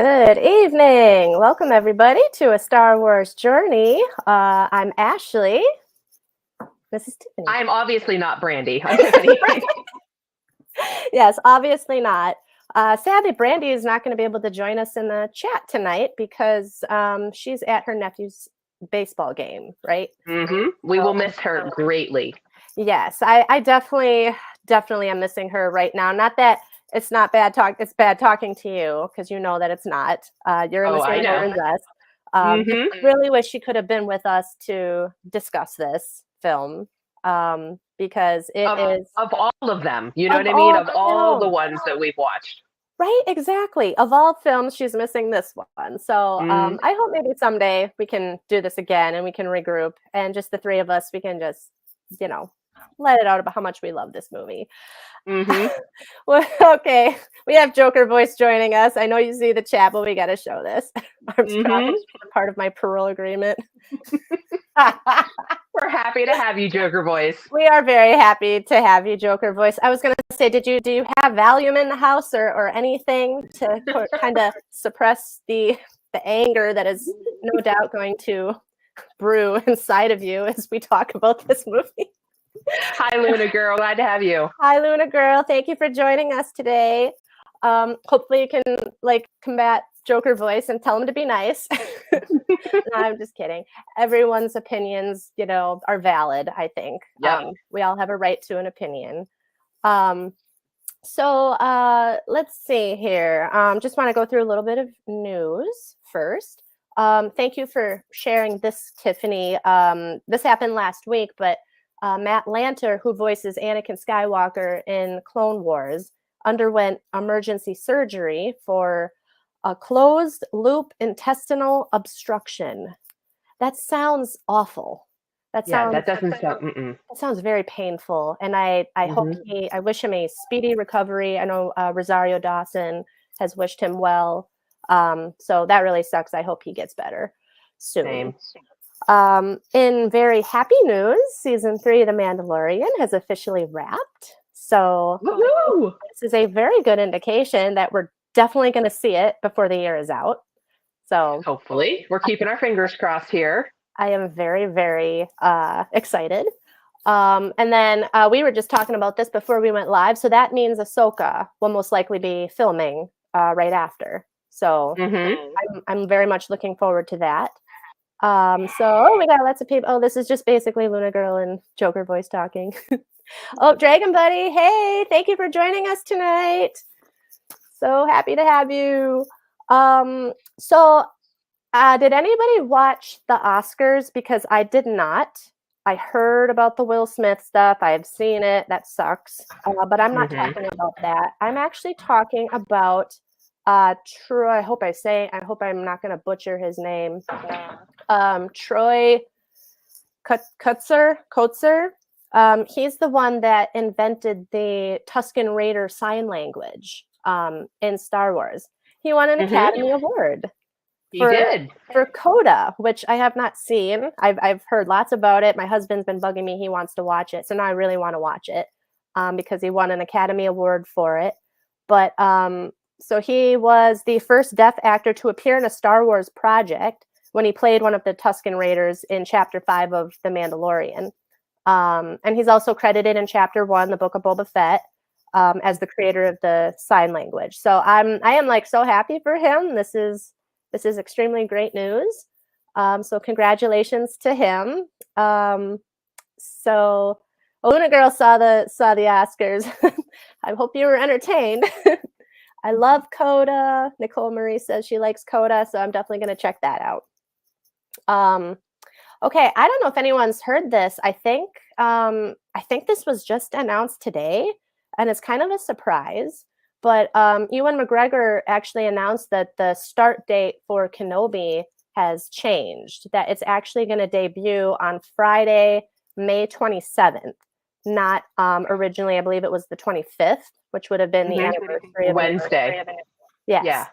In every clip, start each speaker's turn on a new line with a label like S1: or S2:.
S1: Good evening. Welcome, everybody, to A Star Wars Journey. I'm Ashley. This is Tiffany.
S2: I'm obviously not Brandy. I'm Tiffany.
S1: Yes, obviously not. Sadly, Brandy is not going to be able to join us in the chat tonight because she's at her nephew's baseball game, right?
S2: We will miss her greatly.
S1: Yes, I definitely am missing her right now. Not that it's not bad talk. It's bad talking to you because you know that it's not. You're in the same boat as us. Really wish she could have been with us to discuss this film because it is
S2: of all of them. You know what I mean? Of all the ones that we've watched.
S1: Right, exactly. Of all films, she's missing this one. So I hope maybe someday we can do this again and we can regroup and just the three of us, we can just, let it out about how much we love this movie. Well, okay, we have Joker Voice joining us. I know you see the chat, but we got to show this. I'm part of my parole agreement.
S2: We're happy to have you, Joker Voice.
S1: We are very happy to have you, Joker Voice. I was going to say, do you have Valium in the house or anything to kind of suppress the anger that is no doubt going to brew inside of you as we talk about this movie?
S2: Hi, Luna Girl. Glad to have you.
S1: Hi, Luna Girl. Thank you for joining us today. Hopefully you can combat Joker Voice and tell him to be nice. No, I'm just kidding. Everyone's opinions, are valid, I think.
S2: Yep.
S1: We all have a right to an opinion. So let's see here. Just want to go through a little bit of news first. Thank you for sharing this, Tiffany. This happened last week, but Matt Lanter, who voices Anakin Skywalker in Clone Wars, underwent emergency surgery for a closed loop intestinal obstruction. That sounds awful. That sounds very painful. And I hope I wish him a speedy recovery. I know Rosario Dawson has wished him well. So that really sucks. I hope he gets better soon.
S2: Same.
S1: In very happy news, season 3 of The Mandalorian has officially wrapped. So this is a very good indication that we're definitely going to see it before the year is out. So
S2: hopefully, we're keeping our fingers crossed here.
S1: I am very, very excited. And then we were just talking about this before we went live. So that means Ahsoka will most likely be filming right after. So I'm very much looking forward to that. So we got lots of people. Oh, this is just basically Luna Girl and Joker Voice talking. Oh, Dragon Buddy. Hey, thank you for joining us tonight. So happy to have you. So did anybody watch the Oscars? Because I did not. I heard about the Will Smith stuff. I've seen it. That sucks. But I'm not talking about that. I'm actually talking about Troy. I hope I'm not going to butcher his name. Troy Kotzer. He's the one that invented the Tusken Raider sign language in Star Wars. He won an Academy Award. For Coda, which I have not seen. I've heard lots about it. My husband's been bugging me. He wants to watch it. So now I really want to watch it because he won an Academy Award for it. But so he was the first deaf actor to appear in a Star Wars project when he played one of the Tusken Raiders in Chapter 5 of The Mandalorian. And he's also credited in Chapter 1, The Book of Boba Fett, as the creator of the sign language. So I am like so happy for him. This is extremely great news. So congratulations to him. So Luna Girl saw the Oscars. I hope you were entertained. I love Coda. Nicole Marie says she likes Coda, so I'm definitely going to check that out. Okay, I don't know if anyone's heard this. I think this was just announced today, and it's kind of a surprise. But Ewan McGregor actually announced that the start date for Kenobi has changed, that it's actually going to debut on Friday, May 27th, not originally, I believe it was the 25th, which would have been the anniversary of
S2: Wednesday.
S1: Yes. Yeah.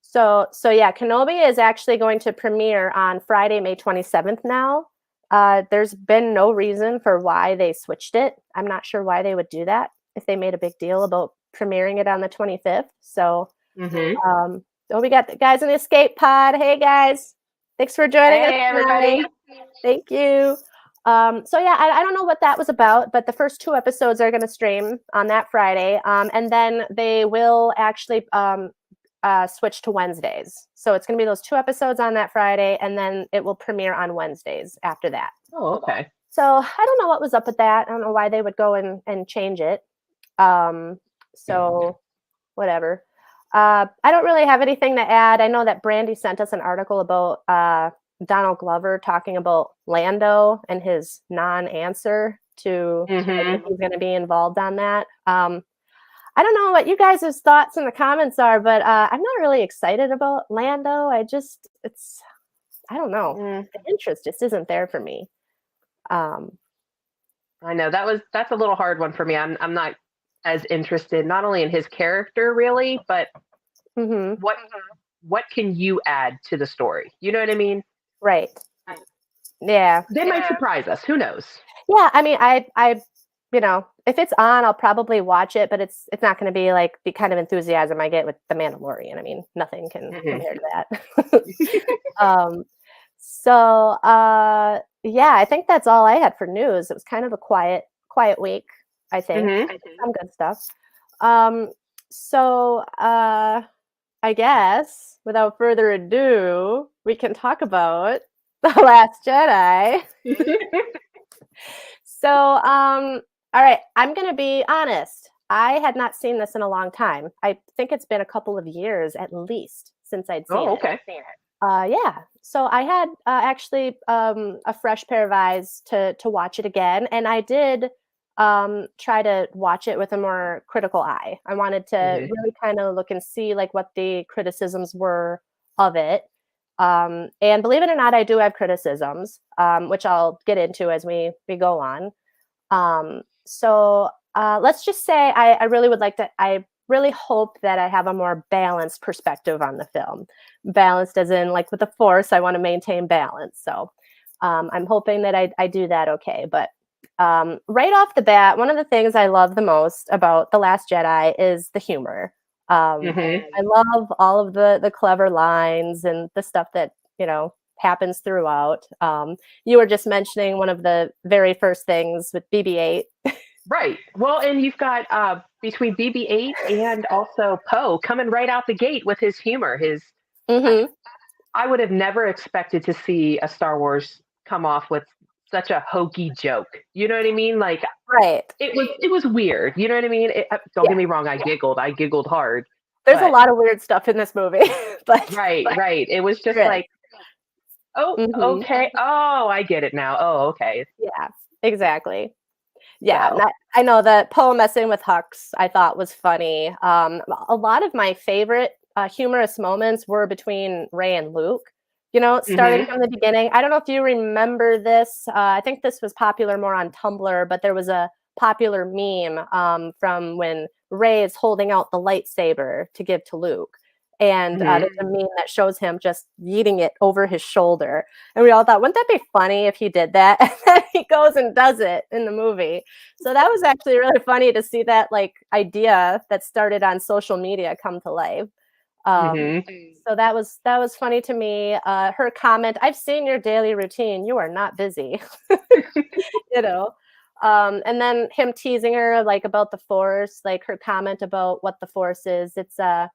S1: So yeah, Kenobi is actually going to premiere on Friday, May 27th now. There's been no reason for why they switched it. I'm not sure why they would do that if they made a big deal about premiering it on the 25th. So So we got the guys in the escape pod. Hey guys, thanks for joining us tonight.
S2: Everybody.
S1: Thank you. So yeah, I don't know what that was about, but the first 2 episodes are going to stream on that Friday, and then they will actually switch to Wednesdays. So it's going to be those 2 episodes on that Friday, and then it will premiere on Wednesdays after that.
S2: Oh, okay.
S1: So I don't know what was up with that. I don't know why they would go and change it. So whatever. I don't really have anything to add. I know that Brandy sent us an article about Donald Glover talking about Lando and his non-answer to if he's going to be involved on that. I don't know what you guys' thoughts in the comments are, but I'm not really excited about Lando. I don't know. The interest just isn't there for me.
S2: I know that's a little hard one for me. I'm not as interested not only in his character really, but what can you add to the story? You know what I mean?
S1: Right. Yeah.
S2: They might surprise us. Who knows?
S1: Yeah. I mean, I if it's on, I'll probably watch it, but it's not going to be like the kind of enthusiasm I get with The Mandalorian. I mean, nothing can compare to that. So yeah, I think that's all I had for news. It was kind of a quiet week, I think. Some good stuff. So I guess without further ado, we can talk about The Last Jedi. So all right, I'm going to be honest. I had not seen this in a long time. I think it's been a couple of years at least since I'd seen
S2: it.
S1: Yeah. So I had actually a fresh pair of eyes to watch it again. And I did try to watch it with a more critical eye. I wanted to really kind of look and see like what the criticisms were of it. And believe it or not, I do have criticisms, which I'll get into as we go on. So let's just say I really would like to, I really hope that I have a more balanced perspective on the film. Balanced as in like with the Force, I want to maintain balance. So I'm hoping that I do that okay. But right off the bat, one of the things I love the most about The Last Jedi is the humor. I love all of the clever lines and the stuff that, happens throughout. You were just mentioning one of the very first things with BB-8.
S2: Right. Well, and you've got between BB-8 and also Poe coming right out the gate with his humor. I would have never expected to see a Star Wars come off with such a hokey joke. You know what I mean? Like,
S1: right.
S2: It was weird. You know what I mean? Don't get me wrong. I giggled hard.
S1: There's a lot of weird stuff in this movie. But
S2: right. It was just like, oh, okay. Oh, I get it now. Oh, okay.
S1: Yeah, exactly. Yeah, so. I know that Poe messing with Hux I thought was funny. A lot of my favorite humorous moments were between Rey and Luke. Starting from the beginning. I don't know if you remember this. I think this was popular more on Tumblr, but there was a popular meme from when Rey is holding out the lightsaber to give to Luke. And there's a meme that shows him just yeeting it over his shoulder. And we all thought, wouldn't that be funny if he did that? And then he goes and does it in the movie. So that was actually really funny to see that like idea that started on social media come to life. So that was funny to me. Her comment, I've seen your daily routine. You are not busy. And then him teasing her like about the Force, like her comment about what the Force is. It's a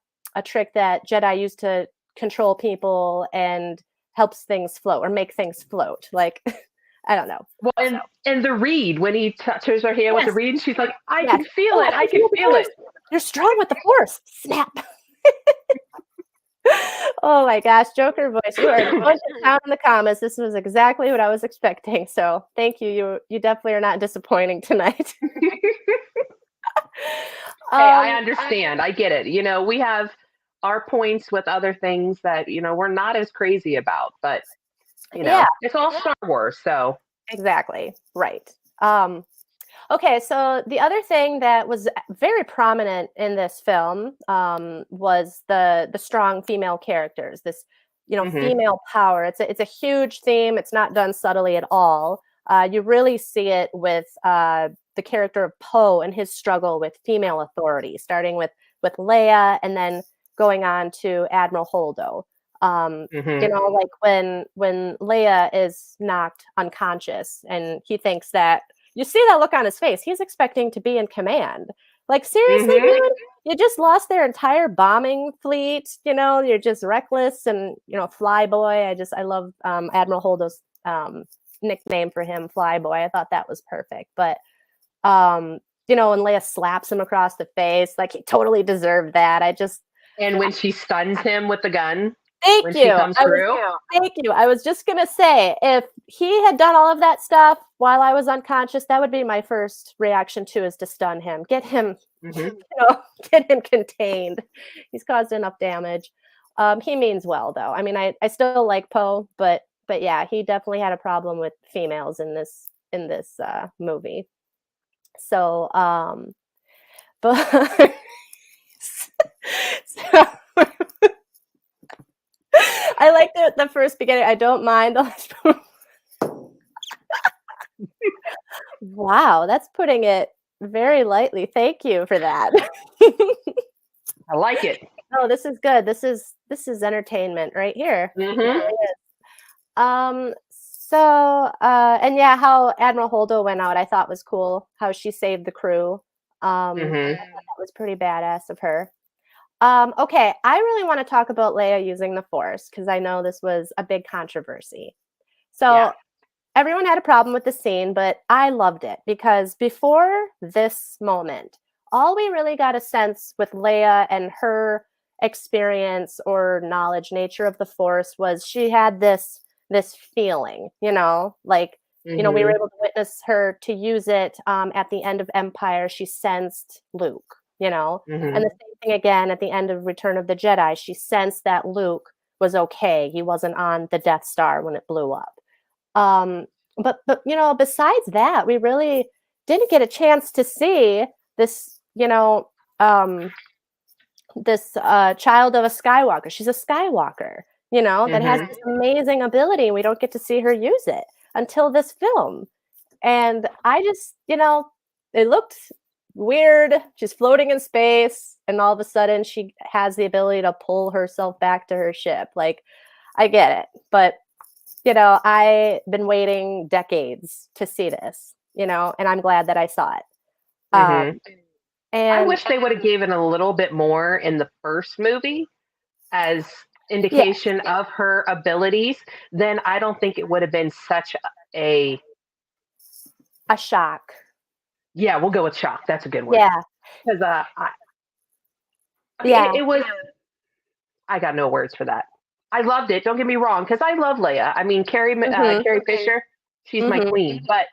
S1: trick that Jedi use to control people and helps things float or make things float. Like, I don't know.
S2: Well, and the reed, when he touches her hand with the reed, she's like, I can feel it. I can feel it.
S1: You're strong with the Force. Snap. Oh my gosh, Joker voice. You are going to town in the comments. This was exactly what I was expecting. So thank you. You definitely are not disappointing tonight.
S2: Hey, I understand. I get it. We have our points with other things that, we're not as crazy about, but it's all Star Wars. So
S1: exactly. Right. Okay, so the other thing that was very prominent in this film was the strong female characters. This, female power. It's a huge theme. It's not done subtly at all. You really see it with the character of Poe and his struggle with female authority, starting with Leia and then going on to Admiral Holdo.
S2: Mm-hmm.
S1: Like when Leia is knocked unconscious and he thinks that, you see that look on his face, he's expecting to be in command. Like, seriously,
S2: Mm-hmm.
S1: dude? You just lost their entire bombing fleet, you're just reckless and, Flyboy. I love Admiral Holdo's nickname for him, Flyboy. I thought that was perfect. But and Leia slaps him across the face, like he totally deserved that.
S2: And when she stuns him with the gun,
S1: Thank
S2: when
S1: you.
S2: she comes through.
S1: Thank you. I was just going to say, if he had done all of that stuff while I was unconscious, that would be my first reaction too, is to stun him, get him,
S2: Mm-hmm.
S1: get him contained. He's caused enough damage. He means well, though. I mean, I still like Poe, but yeah, he definitely had a problem with females in this movie. So, but so, I liked it the first beginning. I don't mind the last. Wow, that's putting it very lightly. Thank you for that.
S2: I like it.
S1: Oh, this is good. This is entertainment right here.
S2: Mm-hmm.
S1: And yeah, how Admiral Holdo went out, I thought was cool. How she saved the crew.
S2: Mm-hmm.
S1: I thought that was pretty badass of her. Okay, I really want to talk about Leia using the Force because I know this was a big controversy. So
S2: Yeah.
S1: everyone had a problem with the scene, but I loved it because before this moment, all we really got a sense with Leia and her experience or knowledge, nature of the Force, was she had this feeling, like, we were
S2: Mm-hmm.
S1: able to witness her to use it at the end of Empire. She sensed Luke, and
S2: Mm-hmm.
S1: the same thing again at the end of Return of the Jedi. She sensed that Luke was okay. He wasn't on the Death Star when it blew up. But besides that, we really didn't get a chance to see this, this child of a Skywalker. She's a Skywalker, that has
S2: Mm-hmm.
S1: this amazing ability. We don't get to see her use it until this film. And I just, it looked weird. She's floating in space, and all of a sudden she has the ability to pull herself back to her ship. Like, I get it, but I've been waiting decades to see this, and I'm glad that I saw it.
S2: Mm-hmm. I
S1: And
S2: wish they would have given a little bit more in the first movie as
S1: yeah,
S2: indication of her abilities. Then I don't think it would have been such a
S1: a shock.
S2: yeah. We'll go with shock. That's a good word
S1: Yeah,
S2: because
S1: yeah.
S2: it was. I got no words for that. I loved it. Don't get me wrong, because I love Leia. I mean,
S1: Hmm.
S2: Carrie Fisher, she's my
S1: Hmm.
S2: queen. But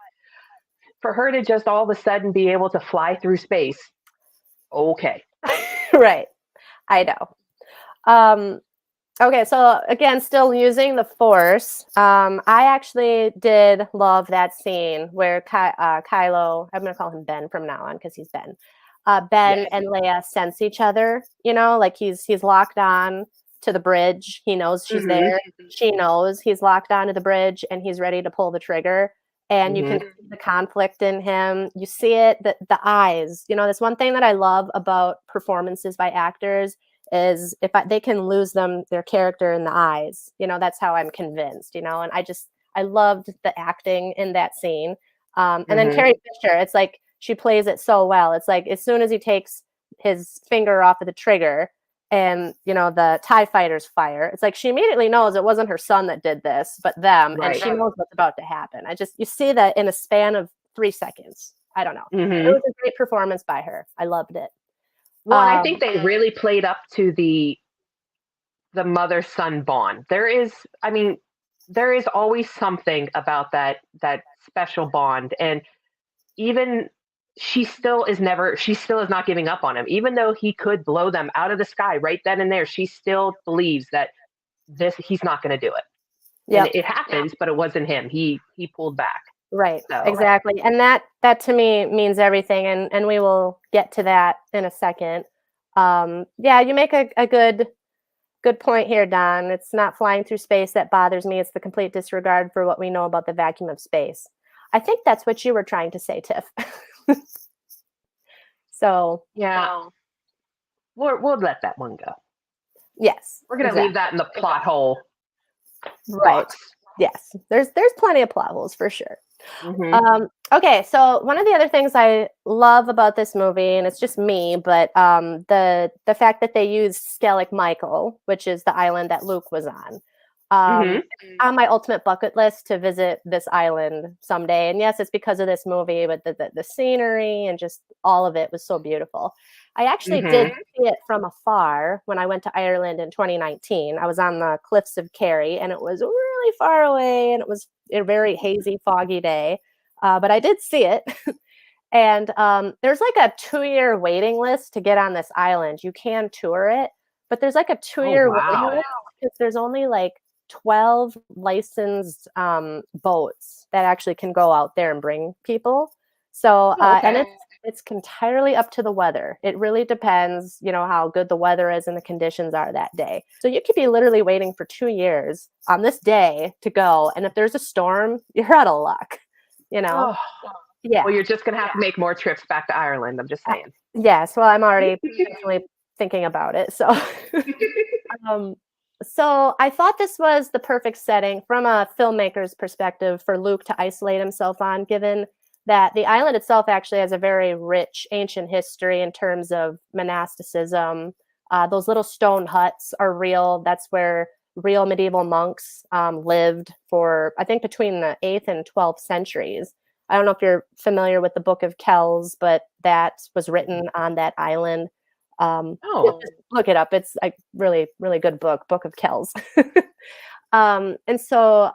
S2: for her to just all of a sudden be able to fly through space, okay.
S1: Right. I know. Um, okay, so again, still using the Force. I actually did love that scene where Kylo, I'm going to call him Ben from now on because he's Ben. Ben
S2: Yes.
S1: and Leia sense each other, like he's locked on to the bridge. He knows she's
S2: Mm-hmm.
S1: there. She knows he's locked onto the bridge and he's ready to pull the trigger. And you can
S2: Mm-hmm.
S1: see the conflict in him. You see it, the eyes. That's one thing that I love about performances by actors is if they can lose their character in the eyes. That's how I'm convinced. And I loved the acting in that scene. And then
S2: Mm-hmm.
S1: Carrie Fisher, it's like she plays it so well. It's like as soon as he takes his finger off of the trigger and the TIE fighters fire, it's like she immediately knows it wasn't her son that did this, but them, and
S2: Right.
S1: she knows what's about to happen. You see that in a span of 3 seconds. I don't know. It
S2: Mm-hmm.
S1: was a great performance by her. I loved it.
S2: Well, and I think they really played up to the mother son bond. I mean, there is always something about that special bond, and even she still is not giving up on him, even though he could blow them out of the sky right then and there. She still believes that he's not going to do it, and
S1: Yep.
S2: it happens, but it wasn't him. He pulled back.
S1: Right,
S2: So
S1: exactly. And that to me means everything, and we will get to that in a second. Yeah, you make a good point here, Don. It's not flying through space that bothers me. It's the complete disregard for what we know about the vacuum of space. I think that's what you were trying to say, Tiff. So,
S2: yeah, we'll let that one go.
S1: Yes,
S2: We're gonna leave
S1: exactly.
S2: that in the plot hole
S1: Right.
S2: box.
S1: Yes. There's plenty of plot holes for sure.
S2: Hmm.
S1: Okay, so one of the other things I love about this movie, and it's just me, but the fact that they used Skellig Michael, which is the island that Luke was
S2: Hmm.
S1: on my ultimate bucket list to visit this island someday. And yes, it's because of this movie, but the scenery and just all of it was so beautiful. I actually did
S2: Hmm.
S1: see it from afar when I went to Ireland in 2019. I was on the cliffs of Kerry, and it was really far away, and it was a very hazy, foggy day. But I did see it. And there's like a 2-year waiting list to get on this island. You can tour it, but there's like a two
S2: Oh
S1: year waiting
S2: wow.
S1: list because there's only like 12 licensed boats that actually can go out there and bring people. So,
S2: Oh,
S1: and
S2: okay.
S1: it's entirely up to the weather. It really depends, how good the weather is and the conditions are that day. So you could be literally waiting for 2 years on this day to go, and if there's a storm, you're out of luck. You know,
S2: Oh,
S1: yeah.
S2: well, you're just gonna have to make more trips back to Ireland. I'm just
S1: Uh,
S2: saying.
S1: yes, well, I'm already definitely thinking about it. So, um, so I thought this was the perfect setting from a filmmaker's perspective for Luke to isolate himself on, given that the island itself actually has a very rich ancient history in terms of monasticism. Those little stone huts are real. That's where real medieval monks lived for, I think, between the 8th and 12th centuries. I don't know if you're familiar with the Book of Kells, but that was written on that island.
S2: Oh,
S1: Just look it up. It's a really, really good book, Book of Kells. And so,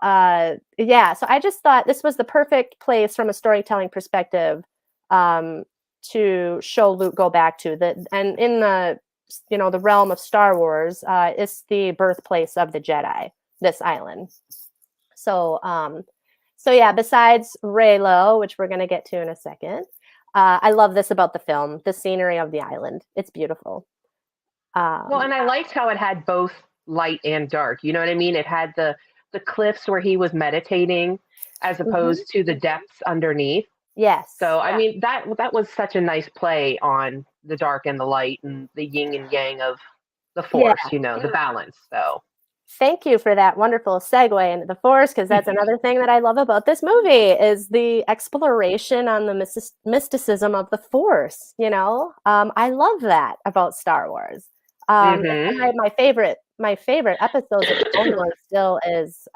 S1: yeah, so I just thought this was the perfect place from a storytelling perspective um, to show Luke go back to that. And in the realm of Star Wars, it's the birthplace of the Jedi, this island. So, so yeah, besides Raylo, which we're going to get to in a second, I love this about the film, the scenery of the island. It's beautiful.
S2: well,
S1: Um,
S2: and I liked how it had both light and dark. You know what I mean? It had the cliffs where he was meditating, as
S1: mhm.
S2: opposed to the depths underneath.
S1: Yes.
S2: So I mean that was such a nice play on the dark and the light and the yin and yang of the
S1: Yeah.
S2: force. The balance. So.
S1: Thank you for that wonderful segue into the Force, because that's another thing that I love about this movie is the exploration on the mysticism of the Force. I love that about Star Wars. It's
S2: Hmm.
S1: one of my favorite episodes of Clone Wars still is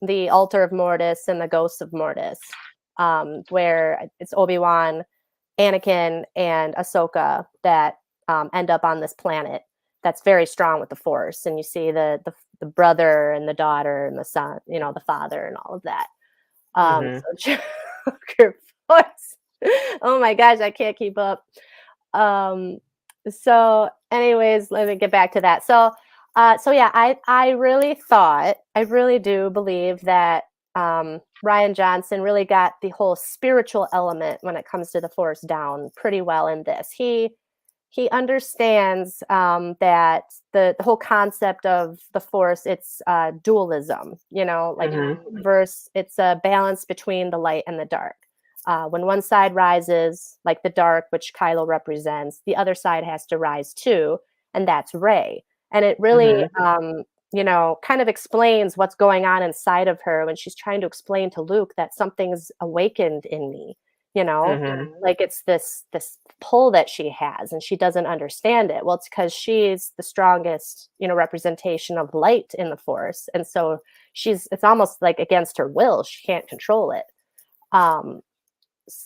S1: the Altar of Mortis and the Ghosts of Mortis, where it's Obi-Wan, Anakin, and Ahsoka that end up on this planet that's very strong with the Force, and you see the brother and the daughter and the son, the father and all of that.
S2: Hmm.
S1: So Force. Oh my gosh, I can't keep up. Um, so, anyways, let me get back to that. So yeah, I really do believe that Ryan Johnson really got the whole spiritual element when it comes to the Force down pretty well in this. He understands that the whole concept of the Force, it's dualism, like
S2: Hmm.
S1: verse, it's a balance between the light and the dark. When one side rises, like the dark, which Kylo represents, the other side has to rise too, and that's Rey. And it really,
S2: Hmm.
S1: kind of explains what's going on inside of her when she's trying to explain to Luke that something's awakened in me, you know,
S2: Hmm.
S1: like it's this pull that she has, and she doesn't understand it. Well, it's because she's the strongest, representation of light in the Force, and so it's almost like against her will. She can't control it. Um,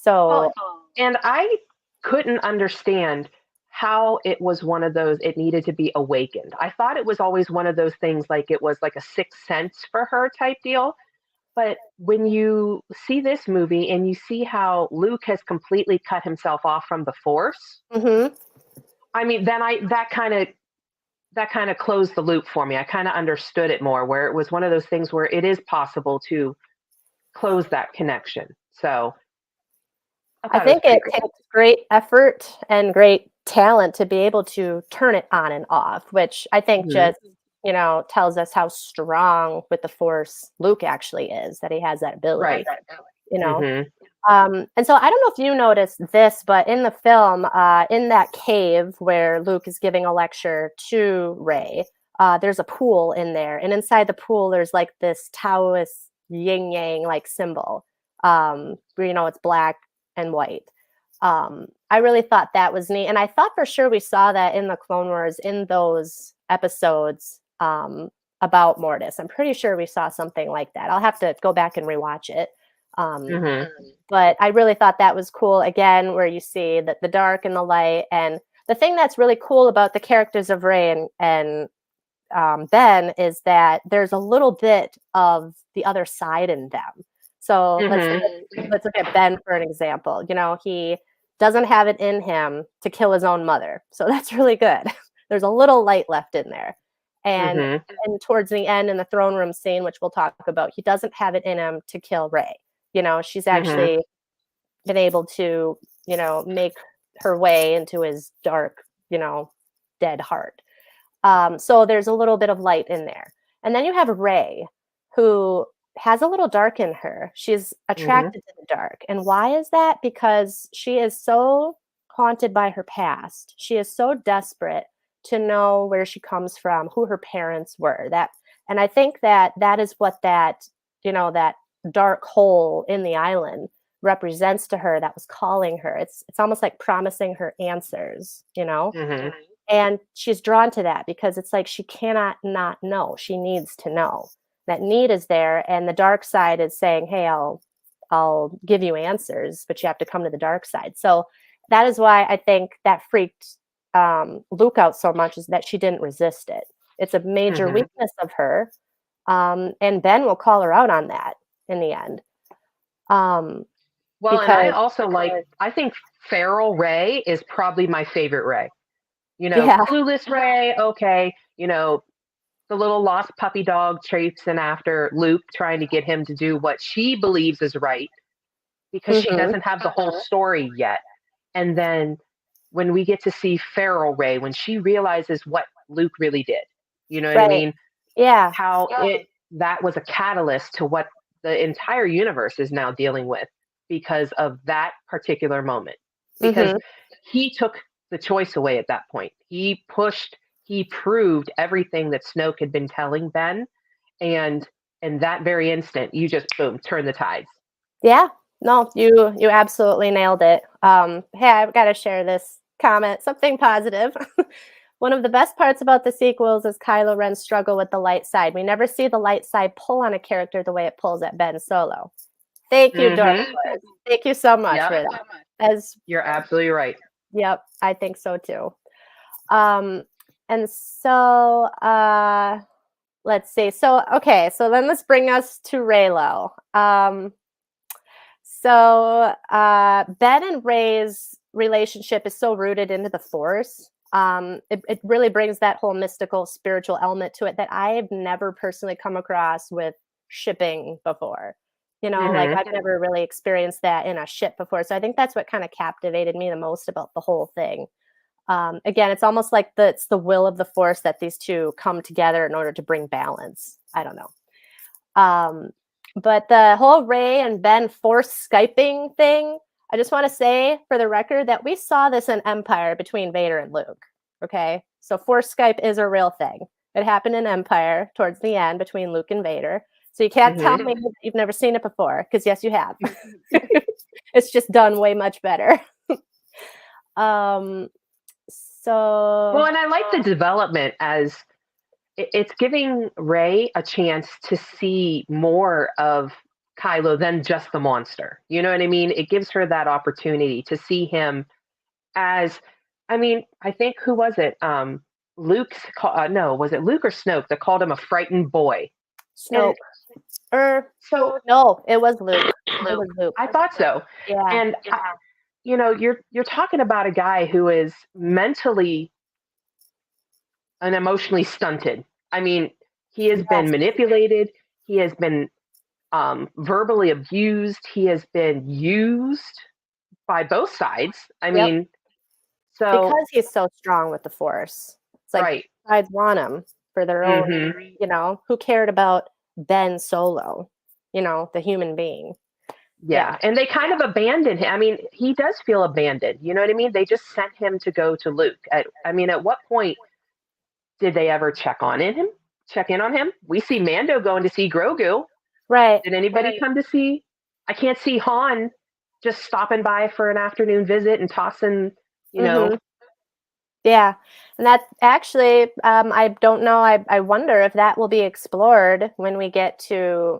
S2: Well,
S1: so
S2: and I couldn't understand how it was one of those it needed to be awakened. I thought it was always one of those things like it was like a sixth sense for her type deal. But when you see this movie and you see how Luke has completely cut himself off from the Force,
S1: mhm.
S2: I mean, then I that kind of closed the loop for me. I kind of understood it more, where it was one of those things where it is possible to close that connection. So I
S1: I
S2: thought it was
S1: think
S2: pretty
S1: it
S2: cool.
S1: takes great effort and great talent to be able to turn it on and off, which I think
S2: Hmm.
S1: just, tells us how strong with the Force Luke actually is, that he has that ability,
S2: Right.
S1: you know?
S2: Hmm.
S1: And so I don't know if you noticed this, but in the film, in that cave where Luke is giving a lecture to Rey, there's a pool in there, and inside the pool, there's like this Taoist yin yang like symbol. Where, it's black and white. I really thought that was neat, and I thought for sure we saw that in the Clone Wars in those episodes about Mortis. I'm pretty sure we saw something like that. I'll have to go back and rewatch it.
S2: Mm-hmm.
S1: But I really thought that was cool, again, where you see that the dark and the light. And the thing that's really cool about the characters of Rey and Ben is that there's a little bit of the other side in them. So let's look at Ben for an example. He doesn't have it in him to kill his own mother. So that's really good. There's a little light left in there. And towards the end in the throne room scene, which we'll talk about, he doesn't have it in him to kill Rey. She's actually been able to, make her way into his dark, dead heart. So there's a little bit of light in there. And then you have Rey, who has a little dark in her. She's attracted to the dark. And why is that? Because she is so haunted by her past. She is so desperate to know where she comes from, who her parents were. And I think that is what that dark hole in the island represents to her, that was calling her. It's almost like promising her answers, and she's drawn to that because it's like she cannot not know. She needs to know. That need is there, and the dark side is saying, hey, I'll give you answers, but you have to come to the dark side. So that is why I think that freaked Luke out so much, is that she didn't resist it. It's a major weakness of her, and Ben will call her out on that in the end.
S2: Well, and I also I think feral Rey is probably my favorite Rey. Clueless Rey, okay, the little lost puppy dog chasing after Luke, trying to get him to do what she believes is right, because she doesn't have the whole story yet. And then when we get to see feral Rey, when she realizes what Luke really did, you know what I mean?
S1: Yeah.
S2: How that was a catalyst to what the entire universe is now dealing with because of that particular moment. Because he took the choice away at that point. He proved everything that Snoke had been telling Ben. And in that very instant, you just, boom, turn the tides.
S1: Yeah. No, you absolutely nailed it. Hey, I've got to share this comment, something positive. One of the best parts about the sequels is Kylo Ren's struggle with the light side. We never see the light side pull on a character the way it pulls at Ben Solo. Thank you, Dark Wars. Thank you so much for that.
S2: You're absolutely right.
S1: Yep, I think so too. And so let's see. So then let's bring us to Reylo. Ben and Rey's relationship is so rooted into the Force. It really brings that whole mystical, spiritual element to it that I've never personally come across with shipping before. Like I've never really experienced that in a ship before. So I think that's what kind of captivated me the most about the whole thing. Again, it's almost like it's the will of the Force that these two come together in order to bring balance. I don't know. But the whole Rey and Ben Force Skyping thing, I just want to say for the record that we saw this in Empire between Vader and Luke. Okay, so Force Skype is a real thing. It happened in Empire towards the end between Luke and Vader. So you can't tell me that you've never seen it before, because yes, you have. It's just done way much better. Well,
S2: and I like the development as it's giving Rey a chance to see more of Kylo than just the monster. You know what I mean? It gives her that opportunity to see him as, I think, who was it? Was it Luke or Snoke that called him a frightened boy?
S1: Snoke. No, it was Luke. It was Luke.
S2: I thought so.
S1: Yeah.
S2: And you're talking about a guy who is mentally and emotionally stunted. He has been manipulated. He has been verbally abused. He has been used by both sides. So
S1: because he's so strong with the Force, it's like sides want him for their own. Who cared about Ben Solo? The human being.
S2: Yeah, and they kind of abandoned him. I mean, he does feel abandoned. You know what I mean? They just sent him to go to Luke. I mean, at what point did they ever check in on him? We see Mando going to see Grogu.
S1: Right.
S2: Did anybody come to see? I can't see Han just stopping by for an afternoon visit and tossing, you know.
S1: Mm-hmm. Yeah. And that actually, I don't know. I wonder if that will be explored when we get to,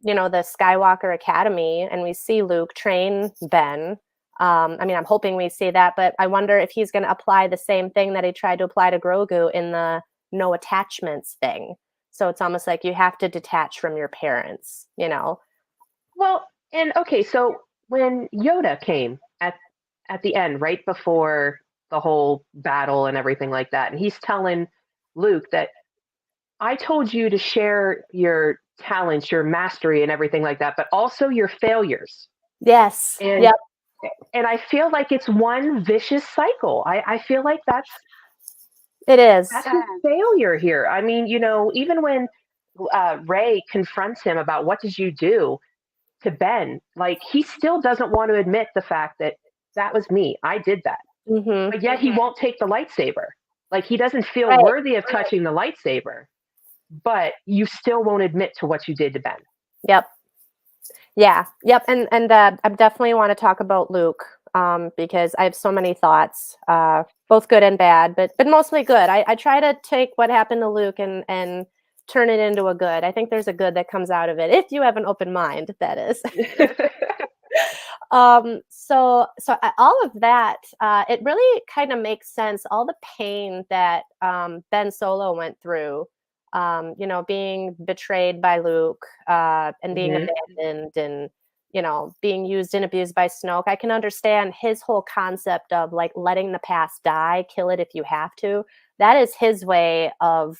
S1: the Skywalker Academy and we see Luke train Ben. I mean, I'm hoping we see that, but I wonder if he's going to apply the same thing that he tried to apply to Grogu in the no attachments thing. So it's almost like you have to detach from your parents,
S2: Well, and okay, so when Yoda came at the end, right before the whole battle and everything like that, and he's telling Luke that I told you to share your talents, your mastery, and everything like that, but also your failures.
S1: Yes.
S2: And
S1: Yep.
S2: and I feel like it's one vicious cycle. I feel like
S1: It is.
S2: that's his failure here. I mean, even when Ray confronts him about what did you do to Ben, like he still doesn't want to admit the fact that that was me. I did that.
S1: Mm-hmm.
S2: But yet he won't take the lightsaber. Like he doesn't feel
S1: Right.
S2: worthy of touching the lightsaber, but you still won't admit to what you did to Ben.
S1: Yep. Yeah. Yep. And I definitely want to talk about Luke because I have so many thoughts, both good and bad, but mostly good. I try to take what happened to Luke and turn it into a good. I think there's a good that comes out of it if you have an open mind, that is. So all of that, it really kind of makes sense. All the pain that Ben Solo went through, being betrayed by Luke and being abandoned and being used and abused by Snoke. I can understand his whole concept of like letting the past die, kill it if you have to. That is his way of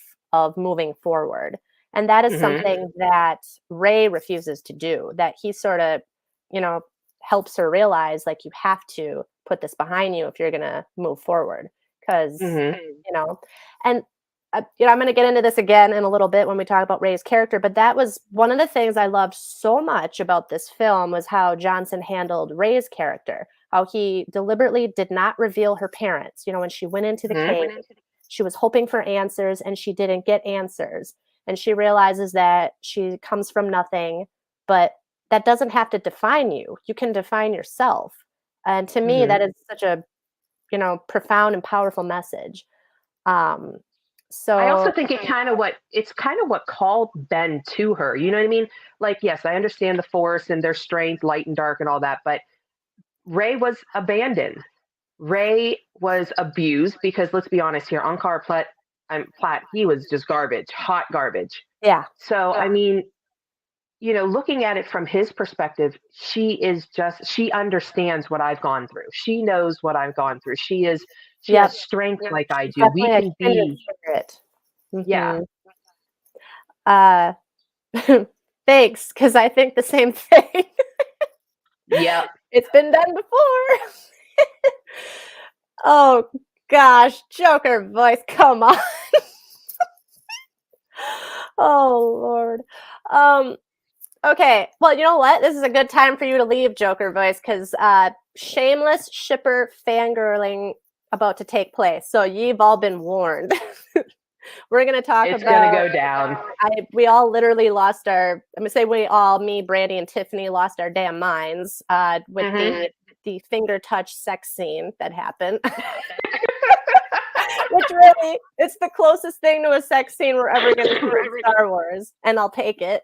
S1: moving forward, and that is something that Rey refuses to do. That he sort of, helps her realize like you have to put this behind you if you're going to move forward because and I'm going to get into this again in a little bit when we talk about Rey's character, but that was one of the things I loved so much about this film was how Johnson handled Rey's character, how he deliberately did not reveal her parents. When she went into the cave, she was hoping for answers and she didn't get answers. And she realizes that she comes from nothing, but that doesn't have to define you. You can define yourself. And to me, that is such a, profound and powerful message. So
S2: I also think it's kind of what called Ben to her. You know what I mean? Like, yes, I understand the Force and their strength, light and dark, and all that, but Rey was abandoned. Rey was abused because let's be honest here, Ankar Platt, he was just garbage, hot garbage.
S1: Yeah.
S2: So I mean, looking at it from his perspective, she understands what I've gone through. She knows what I've gone through. She has strength like I do. We can be. Yeah.
S1: Thanks, because I think the same thing.
S2: Yeah.
S1: It's been done before. Oh gosh, Joker voice, come on. Oh Lord. Okay, well, you know what? This is a good time for you to leave, Joker voice, because shameless shipper fangirling about to take place. So you've all been warned. We're going to talk
S2: about... It's
S1: going
S2: to go down.
S1: We all literally lost I'm going to say me, Brandy, and Tiffany lost our damn minds with the finger touch sex scene that happened. Which really, it's the closest thing to a sex scene we're ever going to see in Star Wars, and I'll take it.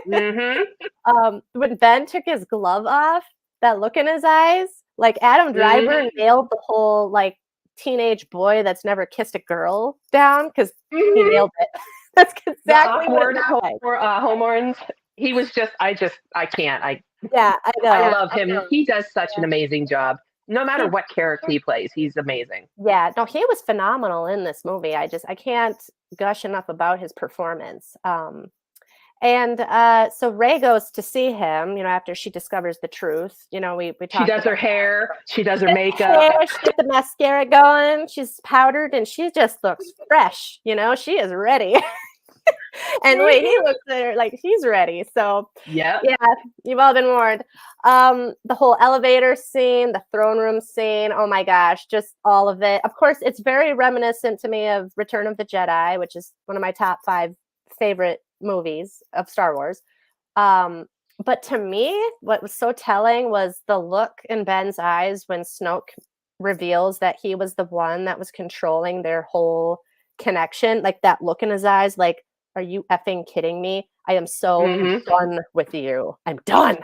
S1: When Ben took his glove off, that look in his eyes, like Adam Driver nailed the whole like teenage boy that's never kissed a girl down because he nailed it. That's exactly
S2: the awkward hormones. He was just, I can't.
S1: Yeah, I know.
S2: I love him. He does such an amazing job. No matter what character he plays, he's amazing.
S1: Yeah, no, he was phenomenal in this movie. I can't gush enough about his performance. And so Rey goes to see him, after she discovers the truth. We talk.
S2: She does her hair. She does her makeup.
S1: She gets the mascara going. She's powdered and she just looks fresh. She is ready. And wait, he looks at her like he's ready. So
S2: Yep.
S1: yeah, you've all been warned. The whole elevator scene, the throne room scene, oh my gosh, just all of it. Of course, it's very reminiscent to me of Return of the Jedi, which is one of my top 5 favorite movies of Star Wars. But to me, what was so telling was the look in Ben's eyes when Snoke reveals that he was the one that was controlling their whole connection. Like that look in his eyes, like, are you effing kidding me? I am so done with you. I'm done.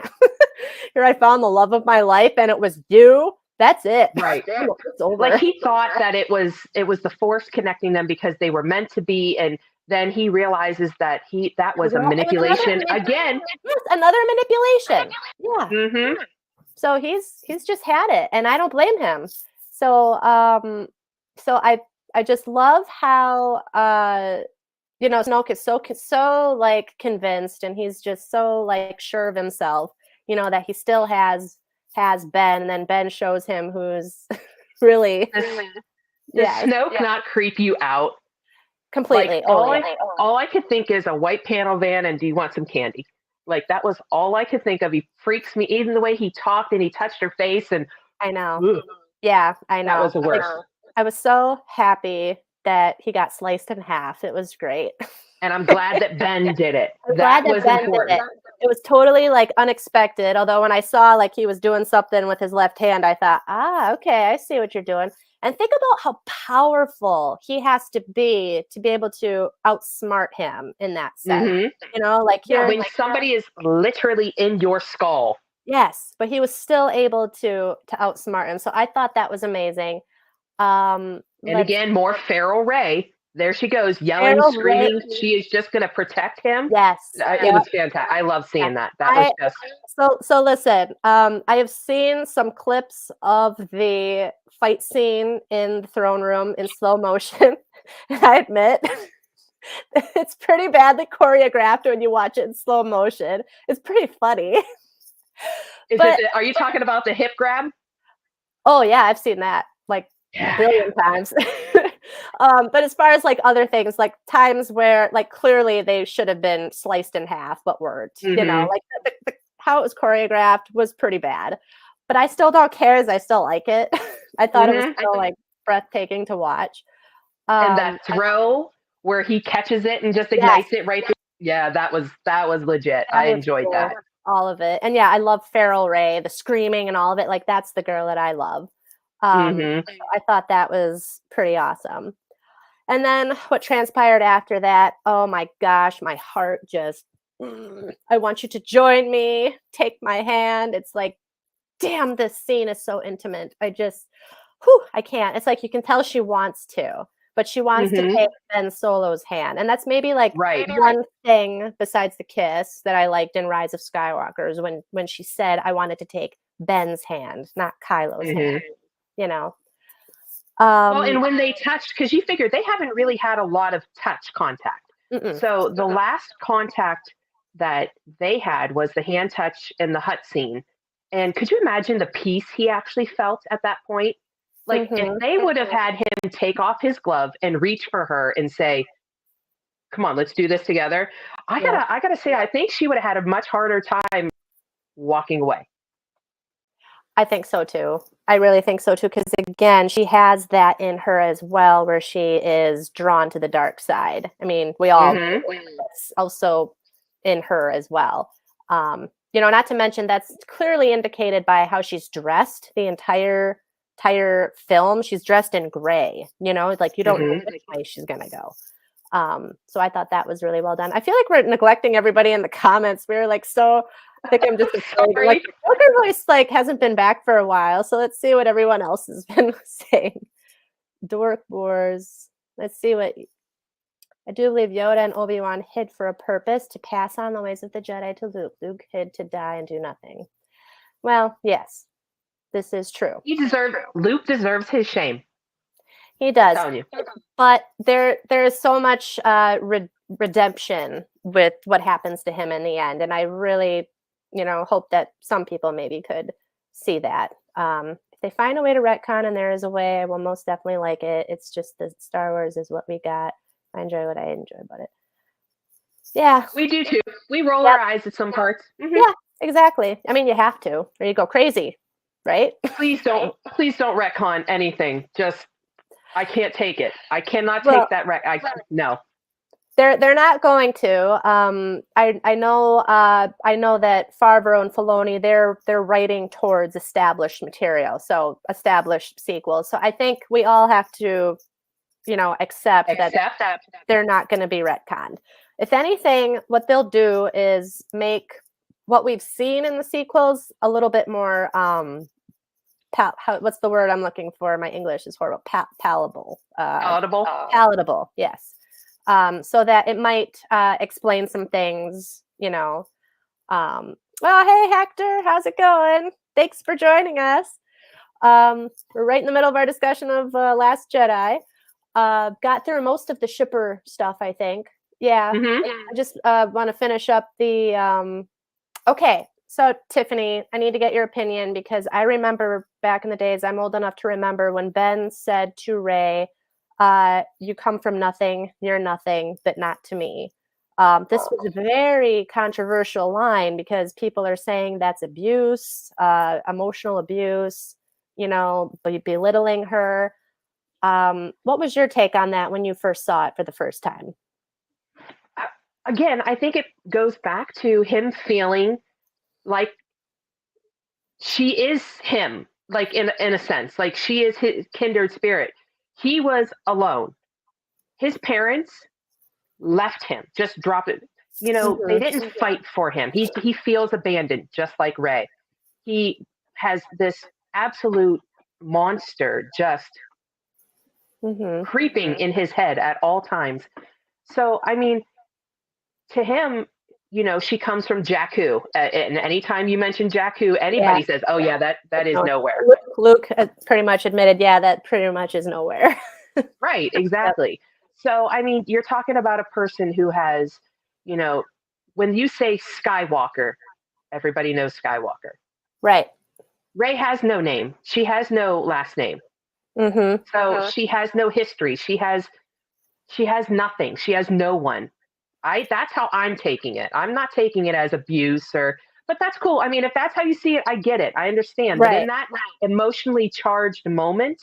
S1: Here I found the love of my life and it was you. That's it.
S2: Right.
S1: It's over.
S2: Like he thought that it was the Force connecting them because they were meant to be, and then he realizes that that was a manipulation again.
S1: Yes, another manipulation. Yeah.
S2: Mm-hmm.
S1: So he's just had it, and I don't blame him. So so I just love how Snoke is so like convinced, and he's just so like sure of himself, that he still has Ben, and then Ben shows him who's really
S2: Does Snoke not creep you out?
S1: Completely.
S2: Like, all I could think is a white panel van and do you want some candy? Like that was all I could think of. He freaks me, even the way he talked and he touched her face, and
S1: I know.
S2: ugh,
S1: Yeah, I know.
S2: that was the worst.
S1: I was so happy that he got sliced in half. It was great.
S2: And I'm glad that Ben did it.
S1: I'm glad that Ben did it. It was totally like unexpected. Although when I saw like he was doing something with his left hand, I thought, okay, I see what you're doing. And think about how powerful he has to be able to outsmart him in that sense. Like
S2: when somebody is literally in your skull.
S1: Yes, but he was still able to outsmart him. So I thought that was amazing.
S2: And again, more Feral Ray. There she goes, yelling, screaming. She is just going to protect him.
S1: Yes,
S2: it was fantastic. I love seeing that. That was just
S1: so. Listen, I have seen some clips of the fight scene in the throne room in slow motion, and I admit it's pretty badly choreographed when you watch it in slow motion. It's pretty funny.
S2: Are you talking about the hip grab?
S1: Oh yeah, I've seen that like a billion times. But as far as like other things, like times where like clearly they should have been sliced in half, but weren't, like how it was choreographed was pretty bad. But I still don't care, as I still like it. I thought it was still like breathtaking to watch.
S2: And that throw where he catches it and just ignites it right there. Yeah, that was legit. I enjoyed that.
S1: All of it. And yeah, I love Feral Ray, the screaming and all of it. Like that's the girl that I love. So I thought that was pretty awesome. And then what transpired after that, oh my gosh, my heart just, I want you to join me, take my hand. It's like, damn, this scene is so intimate. I can't. It's like you can tell she wants to, but she wants to take Ben Solo's hand. And that's maybe like one thing besides the kiss that I liked in Rise of Skywalker is when she said, I wanted to take Ben's hand, not Kylo's hand.
S2: Well, and when they touched, because you figure they haven't really had a lot of touch contact. So the last contact that they had was the hand touch in the hut scene. And could you imagine the peace he actually felt at that point? Like if they would have had him take off his glove and reach for her and say, come on, let's do this together. I gotta say, I think she would have had a much harder time walking away.
S1: I think so too. I really think so too, because again, she has that in her as well, where she is drawn to the dark side. I mean, we all also in her as well. Not to mention that's clearly indicated by how she's dressed the entire film. She's dressed in gray. Like you don't know which way she's gonna go. So I thought that was really well done. I feel like we're neglecting everybody in the comments. We were like I think I'm just afraid. Like Joker voice like hasn't been back for a while, so let's see what everyone else has been saying. Dork Wars. Let's see what I do believe Yoda and Obi-Wan hid for a purpose to pass on the ways of the Jedi to Luke. Luke hid to die and do nothing. Well, yes, this is true.
S2: Luke deserves his shame.
S1: He does.
S2: I'm telling you.
S1: But there is so much redemption with what happens to him in the end, and I really hope that some people maybe could see that. If they find a way to retcon and there is a way, I will most definitely like it. It's just the Star Wars is what we got. I enjoy what I enjoy about it. Yeah.
S2: We do too. We roll
S1: Yep.
S2: our eyes at some parts.
S1: Yeah, exactly. I mean, you have to, or you go crazy, right?
S2: Please don't retcon anything. Just I can't take it. I cannot
S1: Well,
S2: take that no.
S1: they're not going to. I know that Favreau and Filoni they're writing towards established material, so established sequels. So I think we all have to, accept that
S2: Except that.
S1: they're not going to be retconned. If anything, what they'll do is make what we've seen in the sequels a little bit more what's the word I'm looking for? My English is horrible. Palatable.
S2: Palatable.
S1: Palatable. Yes. So that it might explain some things. Well, hey Hector, how's it going? Thanks for joining us. We're right in the middle of our discussion of Last Jedi. Got through most of the shipper stuff, I think. Yeah. I just want to finish up the. Okay, so Tiffany, I need to get your opinion because I remember back in the days, I'm old enough to remember when Ben said to Rey, you come from nothing, you're nothing, but not to me. This was a very controversial line because people are saying that's abuse, emotional abuse, belittling her. What was your take on that when you first saw it for the first time?
S2: Again, I think it goes back to him feeling like she is him, like in a sense, like she is his kindred spirit. He was alone. His parents left him, just dropped it. They didn't fight for him. He feels abandoned, just like Ray. He has this absolute monster just creeping in his head at all times. So, I mean, to him, she comes from Jakku. And anytime you mention Jakku, anybody says, "Oh yeah, that is nowhere."
S1: Luke pretty much admitted, yeah, that pretty much is nowhere.
S2: Right, exactly. So, I mean, you're talking about a person who has, when you say Skywalker, everybody knows Skywalker.
S1: Right.
S2: Rey has no name. She has no last name. So she has no history. She has nothing. She has no one. That's how I'm taking it. I'm not taking it as abuse but that's cool. I mean, if that's how you see it, I get it. I understand. But in that emotionally charged moment,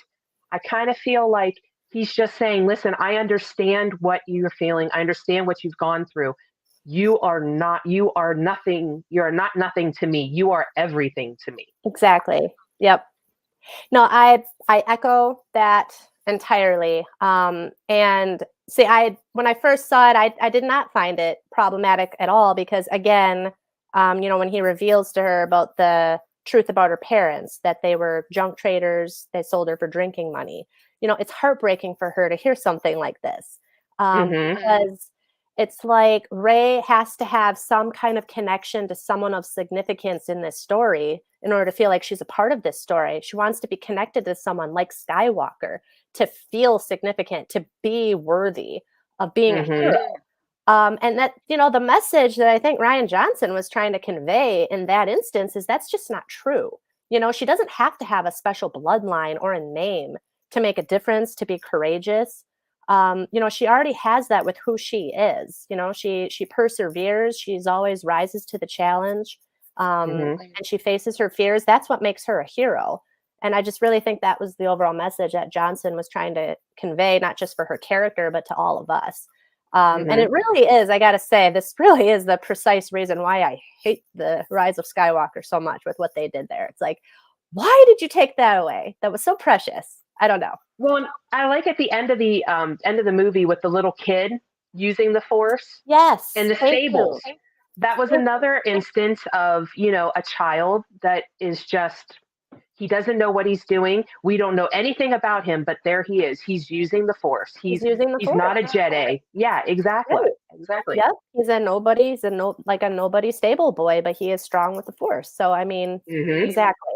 S2: I kind of feel like he's just saying, listen, I understand what you're feeling. I understand what you've gone through. You are nothing. You're not nothing to me. You are everything to me.
S1: Exactly. Yep. No, I echo that entirely. And see, when I first saw it, I did not find it problematic at all because again, when he reveals to her about the truth about her parents, that they were junk traders, they sold her for drinking money. It's heartbreaking for her to hear something like this. Because it's like Rey has to have some kind of connection to someone of significance in this story in order to feel like she's a part of this story. She wants to be connected to someone like Skywalker to feel significant, to be worthy of being a hero. And that, the message that I think Rian Johnson was trying to convey in that instance is that's just not true. She doesn't have to have a special bloodline or a name to make a difference, to be courageous. She already has that with who she is. She perseveres. She's always rises to the challenge. And she faces her fears. That's what makes her a hero. And I just really think that was the overall message that Johnson was trying to convey, not just for her character, but to all of us. And it really is, I got to say, this really is the precise reason why I hate the Rise of Skywalker so much with what they did there. It's like, why did you take that away? That was so precious. I don't know.
S2: Well, I like at the end of the movie with the little kid using the Force.
S1: Yes.
S2: And the stables. That was another instance of, a child that is just, he doesn't know what he's doing. We don't know anything about him, but there he is. He's using the Force. He's not a Jedi. Yeah, exactly.
S1: Right.
S2: Exactly.
S1: Yep. He's a nobody stable boy, but he is strong with the Force. So, I mean, exactly.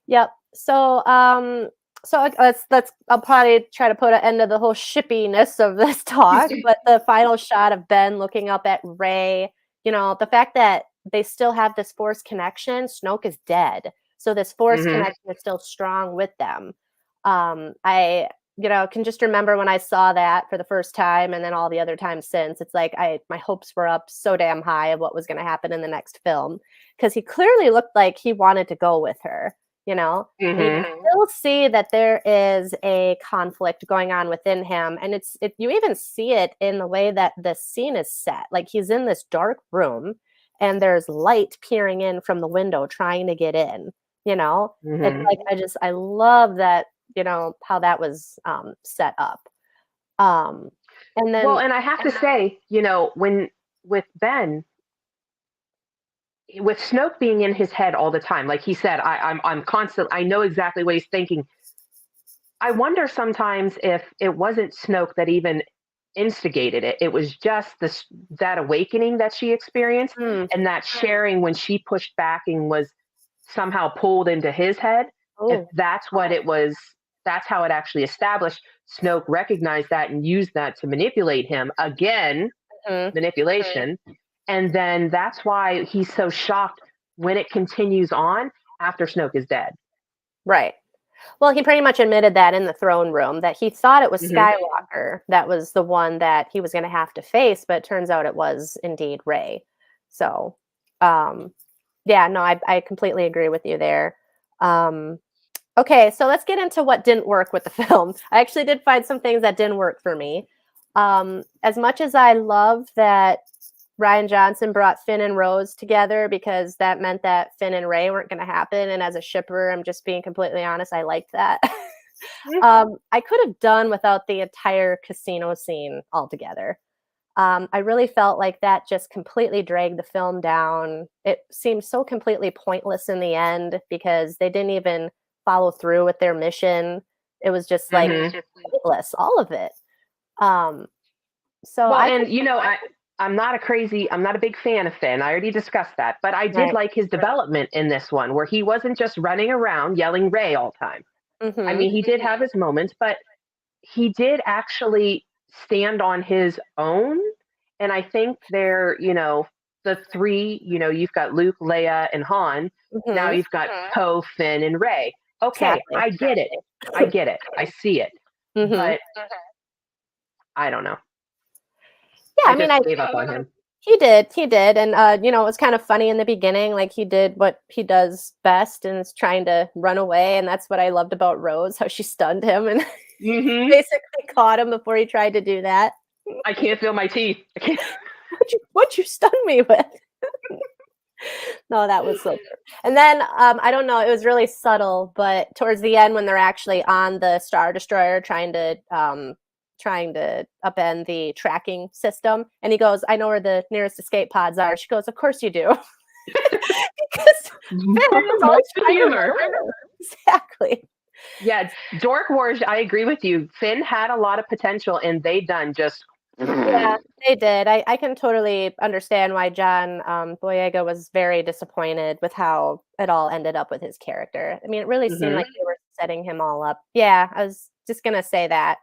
S1: Yep. So, I'll probably try to put an end to the whole shippiness of this talk, but the final shot of Ben looking up at Rey, the fact that they still have this Force connection, Snoke is dead. So this Force connection is still strong with them. can just remember when I saw that for the first time and then all the other times since. It's like my hopes were up so damn high of what was going to happen in the next film, because he clearly looked like he wanted to go with her, and you can still see that there is a conflict going on within him, and you even see it in the way that the scene is set. Like, he's in this dark room and there's light peering in from the window trying to get in. It's like I love that, how that was set up. And then,
S2: and I have to say, when with Ben, with Snoke being in his head all the time, like he said, I'm constant. I know exactly what he's thinking. I wonder sometimes if it wasn't Snoke that even instigated it. It was just that awakening that she experienced, and that sharing when she pushed back and was somehow pulled into his head. If that's what it was, that's how it actually established. Snoke recognized that and used that to manipulate him again, manipulation. And then that's why he's so shocked when it continues on after Snoke is dead.
S1: Right. Well, he pretty much admitted that in the throne room, that he thought it was Skywalker that was the one that he was going to have to face, but it turns out it was indeed Rey. So, yeah, no, I completely agree with you there. Okay, so let's get into what didn't work with the film. I actually did find some things that didn't work for me. As much as I love that Rian Johnson brought Finn and Rose together, because that meant that Finn and Rey weren't going to happen. And as a shipper, I'm just being completely honest, I liked that. I could have done without the entire casino scene altogether. I really felt like that just completely dragged the film down. It seemed so completely pointless in the end because they didn't even follow through with their mission. It was just like pointless, all of it. So
S2: I'm not a big fan of Finn. I already discussed that, but I did like his development in this one, where he wasn't just running around yelling Rey all the time. I mean, he did have his moments, but he did actually stand on his own. And I think they're, the three, you've got Luke, Leia, and Han. Now you've got Poe, Finn, and Rey. Okay, exactly. I get it. I see it. But I don't know.
S1: Yeah,
S2: I gave up on him.
S1: He did. And, it was kind of funny in the beginning. Like, he did what he does best and is trying to run away. And that's what I loved about Rose, how she stunned him and basically caught him before he tried to do that.
S2: I can't feel my teeth. I can't.
S1: What'd you stun me with? No, that was so good. And then, I don't know, it was really subtle, but towards the end when they're actually on the Star Destroyer trying to upend the tracking system. And he goes, I know where the nearest escape pods are. She goes, of course you do. Because
S2: humor.
S1: Exactly.
S2: Yeah, Dork Wars, I agree with you. Finn had a lot of potential and they done just...
S1: Yeah, they did. I can totally understand why John Boyega was very disappointed with how it all ended up with his character. I mean, it really seemed like they were setting him all up. Yeah, I was just going to say that.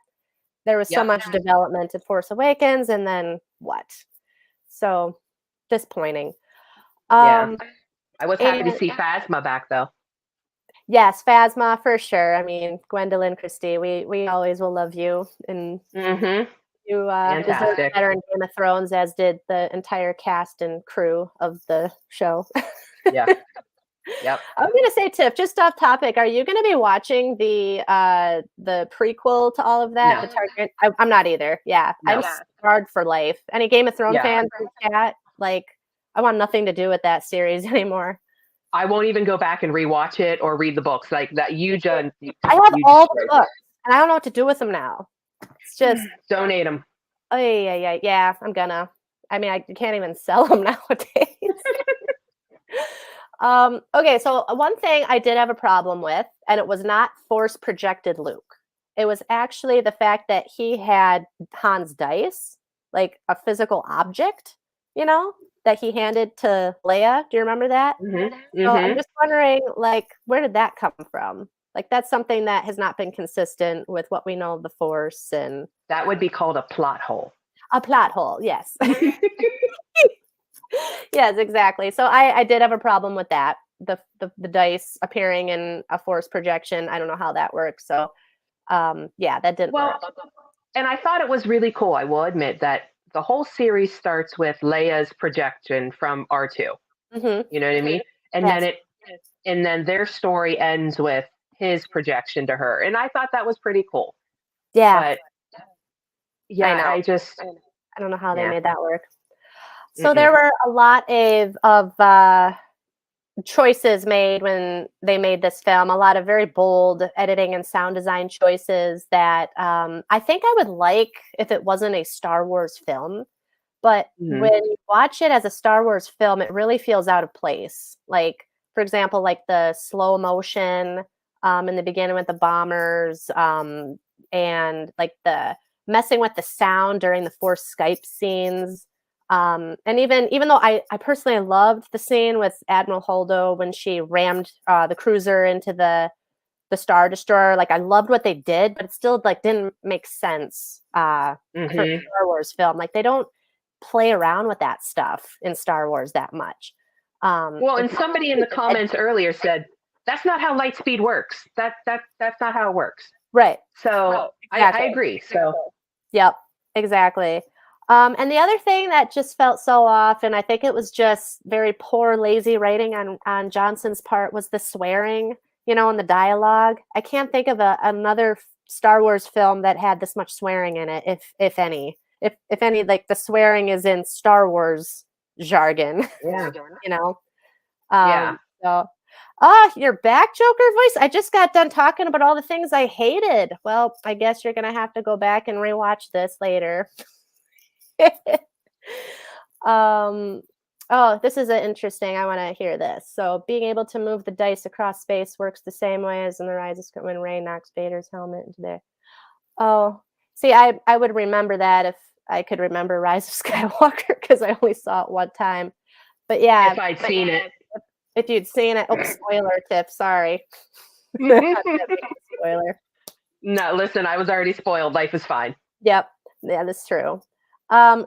S1: There was so much development in Force Awakens, and then what? So disappointing.
S2: I was happy to see Phasma back, though.
S1: Yes, Phasma for sure. I mean, Gwendolyn Christie, we always will love you, and you deserve better in Game of Thrones, as did the entire cast and crew of the show.
S2: Yeah. Yep.
S1: I'm gonna say, Tiff, just off topic, are you gonna be watching the prequel to all of that?
S2: No.
S1: The Target? I'm not either. Yeah, no. I'm scarred for life. Any Game of Thrones fans in the chat? Like, I want nothing to do with that series anymore.
S2: I won't even go back and rewatch it or read the books like that.
S1: I have all the books, and I don't know what to do with them now. It's just
S2: donate them.
S1: Oh yeah. I'm gonna. I mean, I can't even sell them nowadays. Okay, so one thing I did have a problem with, and it was not force projected Luke. It was actually the fact that he had Han's dice, like a physical object, that he handed to Leia. Do you remember that? So I'm just wondering, like, where did that come from? Like, that's something that has not been consistent with what we know of the Force, and
S2: that would be called a plot hole.
S1: A plot hole, yes. Yes, exactly. So I did have a problem with that. The dice appearing in a Force projection. I don't know how that works. So yeah, that didn't
S2: Well,
S1: work.
S2: and I thought it was really cool. I will admit that the whole series starts with Leia's projection from R2.
S1: Hmm.
S2: You know what I mean? And then
S1: Yes.
S2: their story ends with his projection to her. And I thought that was pretty cool.
S1: Yeah,
S2: But
S1: I
S2: yeah,
S1: know.
S2: I just
S1: I don't know how they
S2: yeah.
S1: made that work. So
S2: Mm-mm.
S1: there were a lot of choices made when they made this film, a lot of very bold editing and sound design choices that I think I would like if it wasn't a Star Wars film. But
S2: Mhm.
S1: when you watch it as a Star Wars film, it really feels out of place. Like, for example, like the slow motion in the beginning with the bombers, and like the messing with the sound during the forced Skype scenes. And even though I personally loved the scene with Admiral Holdo when she rammed the cruiser into the Star Destroyer, like I loved what they did, but it still like didn't make sense for a
S2: Mhm.
S1: Star Wars film. Like they don't play around with that stuff in Star Wars that much.
S2: Well,
S1: It's
S2: and somebody in the comments earlier said that's not how light speed works. That's not how it works.
S1: right,
S2: So I
S1: exactly.
S2: agree. So
S1: Yep, exactly. And the other thing that just felt so off, and I think it was just very poor, lazy writing on Johnson's part, was the swearing, in the dialogue. I can't think of another Star Wars film that had this much swearing in it, if any. If any, like the swearing is in Star Wars jargon,
S2: yeah,
S1: you know.
S2: yeah.
S1: So, you're back, Joker voice. I just got done talking about all the things I hated. Well, I guess you're gonna have to go back and rewatch this later. um, oh, this is interesting. I want to hear this. So, being able to move the dice across space works the same way as in the Rise of Skywalker when Rey knocks Vader's helmet into there. Oh, see, I would remember that if I could remember Rise of Skywalker because I only saw it one time. But yeah,
S2: If I'd seen it.
S1: if you'd seen it, oh, spoiler, Tiff. Sorry, not that big of a spoiler.
S2: No, listen, I was already spoiled. Life is fine.
S1: Yep. Yeah, that's true.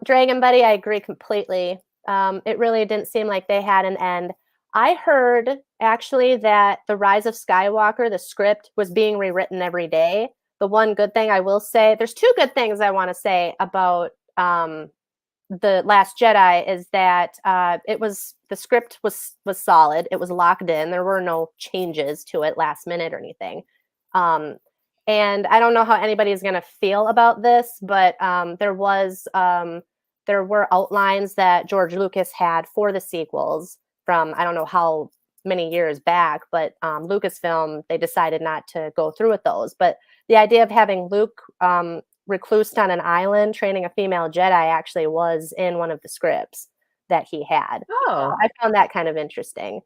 S1: Dragon Buddy, I agree completely. It really didn't seem like they had an end. I heard actually that The Rise of Skywalker, the script, was being rewritten every day. The one good thing I will say, there's two good things I want to say about the Last Jedi is that the script was solid. It was locked in. There were no changes to it last minute or anything. Um, and I don't know how anybody's going to feel about this, but there were outlines that George Lucas had for the sequels from I don't know how many years back, but Lucasfilm they decided not to go through with those. But the idea of having Luke reclused on an island training a female Jedi actually was in one of the scripts that he had.
S2: Oh.
S1: I found that kind of interesting.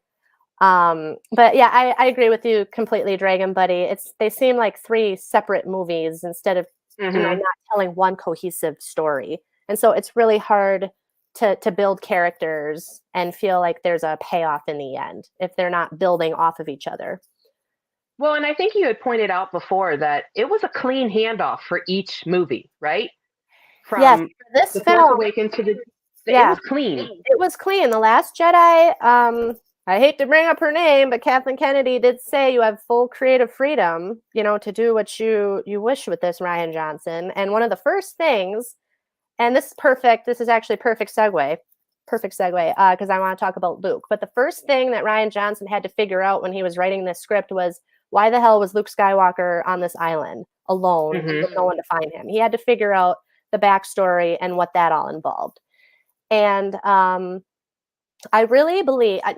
S1: But yeah, I agree with you completely, Dragon Buddy. They seem like three separate movies instead of
S2: Mhm.
S1: not telling one cohesive story. And so it's really hard to build characters and feel like there's a payoff in the end if they're not building off of each other.
S2: Well, and I think you had pointed out before that it was a clean handoff for each movie, right?
S1: Yes,
S2: From
S1: for this
S2: The Force
S1: film,
S2: Awakens to it
S1: yeah,
S2: was clean.
S1: it was clean. The Last Jedi, I hate to bring up her name, but Kathleen Kennedy did say you have full creative freedom, to do what you wish with this, Ryan Johnson. And one of the first things, and this is perfect, this is actually perfect segue, because I want to talk about Luke. But the first thing that Ryan Johnson had to figure out when he was writing this script was why the hell was Luke Skywalker on this island alone
S2: Mhm.
S1: with no one to find him? He had to figure out the backstory and what that all involved. And I really believe, I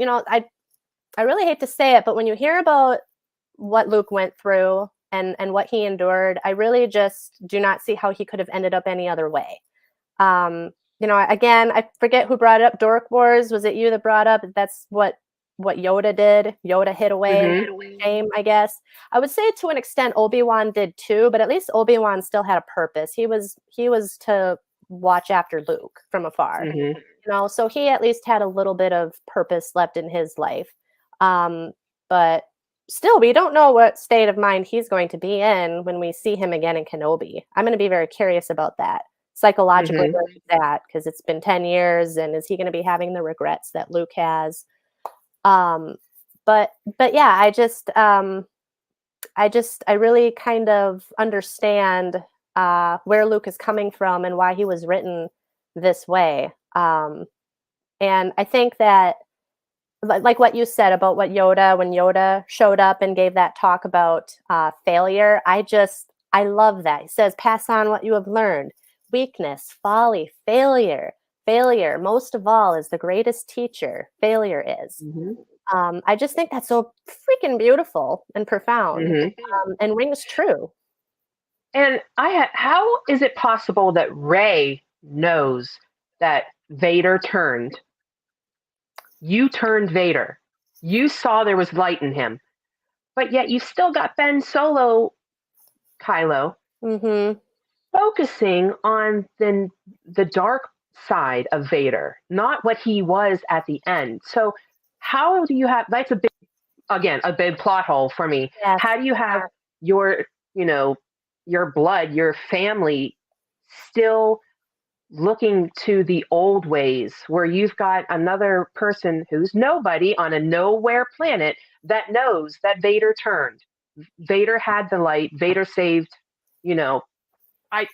S1: really hate to say it, but when you hear about what Luke went through and what he endured, I really just do not see how he could have ended up any other way. Again, I forget who brought it up. Dork Wars, was it you that brought up that's what Yoda did? Yoda hid away in
S2: Mhm.
S1: shame, I guess. I would say to an extent Obi-Wan did too, but at least Obi-Wan still had a purpose. He was to watch after Luke from afar.
S2: Mhm.
S1: So he at least had a little bit of purpose left in his life. But still, we don't know what state of mind he's going to be in when we see him again in Kenobi. I'm going to be very curious about that psychologically,
S2: Mhm.
S1: where he's at, because it's been 10 years, and is he going to be having the regrets that Luke has? Um, but yeah, I really kind of understand where Luke is coming from and why he was written this way. And I think that, like what you said about what Yoda, when Yoda showed up and gave that talk about failure, I love that. He says, pass on what you have learned. Weakness, folly, failure. Failure, most of all, is the greatest teacher. Failure is.
S2: Mhm.
S1: I just think that's so freaking beautiful and profound,
S2: Mhm.
S1: and rings true.
S2: And how is it possible that Rey knows that Vader turned? You turned Vader. You saw there was light in him, but yet you still got Ben Solo, Kylo,
S1: Hmm.
S2: focusing on the dark side of Vader, not what he was at the end. So how do you have that's a big plot hole for me.
S1: Yes.
S2: How do you have your, you know, your blood, your family still looking to the old ways where you've got another person who's nobody on a nowhere planet that knows that Vader turned. Vader had the light, Vader saved, you know, I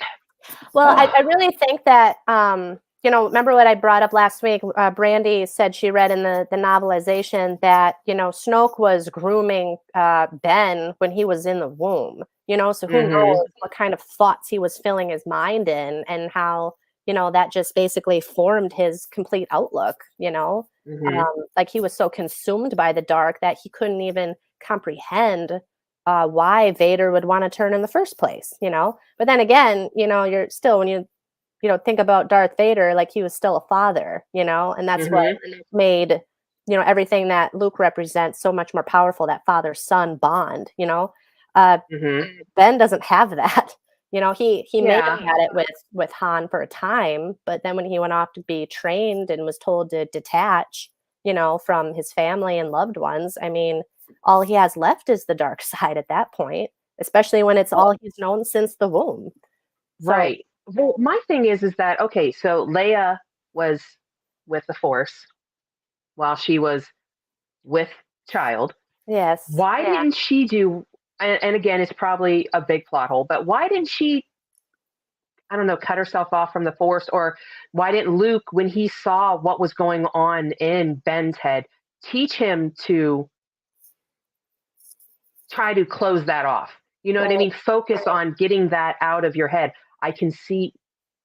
S1: Well,
S2: oh,
S1: I really think that, remember what I brought up last week? Brandy said she read in the novelization that, Snoke was grooming Ben when he was in the womb, so who
S2: mhm,
S1: knows what kind of thoughts he was filling his mind in, and how, that just basically formed his complete outlook,
S2: mhm,
S1: like he was so consumed by the dark that he couldn't even comprehend why Vader would want to turn in the first place, But then again, you're still, when you think about Darth Vader, like he was still a father, and that's what
S2: mhm,
S1: made, everything that Luke represents so much more powerful, that father-son bond. Uh,
S2: mhm.
S1: Ben doesn't have that. He may have
S2: Yeah.
S1: had it with Han for a time, but then when he went off to be trained and was told to detach, from his family and loved ones, I mean, all he has left is the dark side at that point, especially when it's
S2: Well,
S1: all he's known since the womb. So,
S2: right. Well, my thing is that okay, so Leia was with the Force while she was with child.
S1: yes.
S2: Why didn't she do and again, it's probably a big plot hole, but why didn't she, I don't know, cut herself off from the Force? Or why didn't Luke, when he saw what was going on in Ben's head, teach him to try to close that off? You know what I
S1: Right.
S2: mean? Focus on getting that out of your head. I can see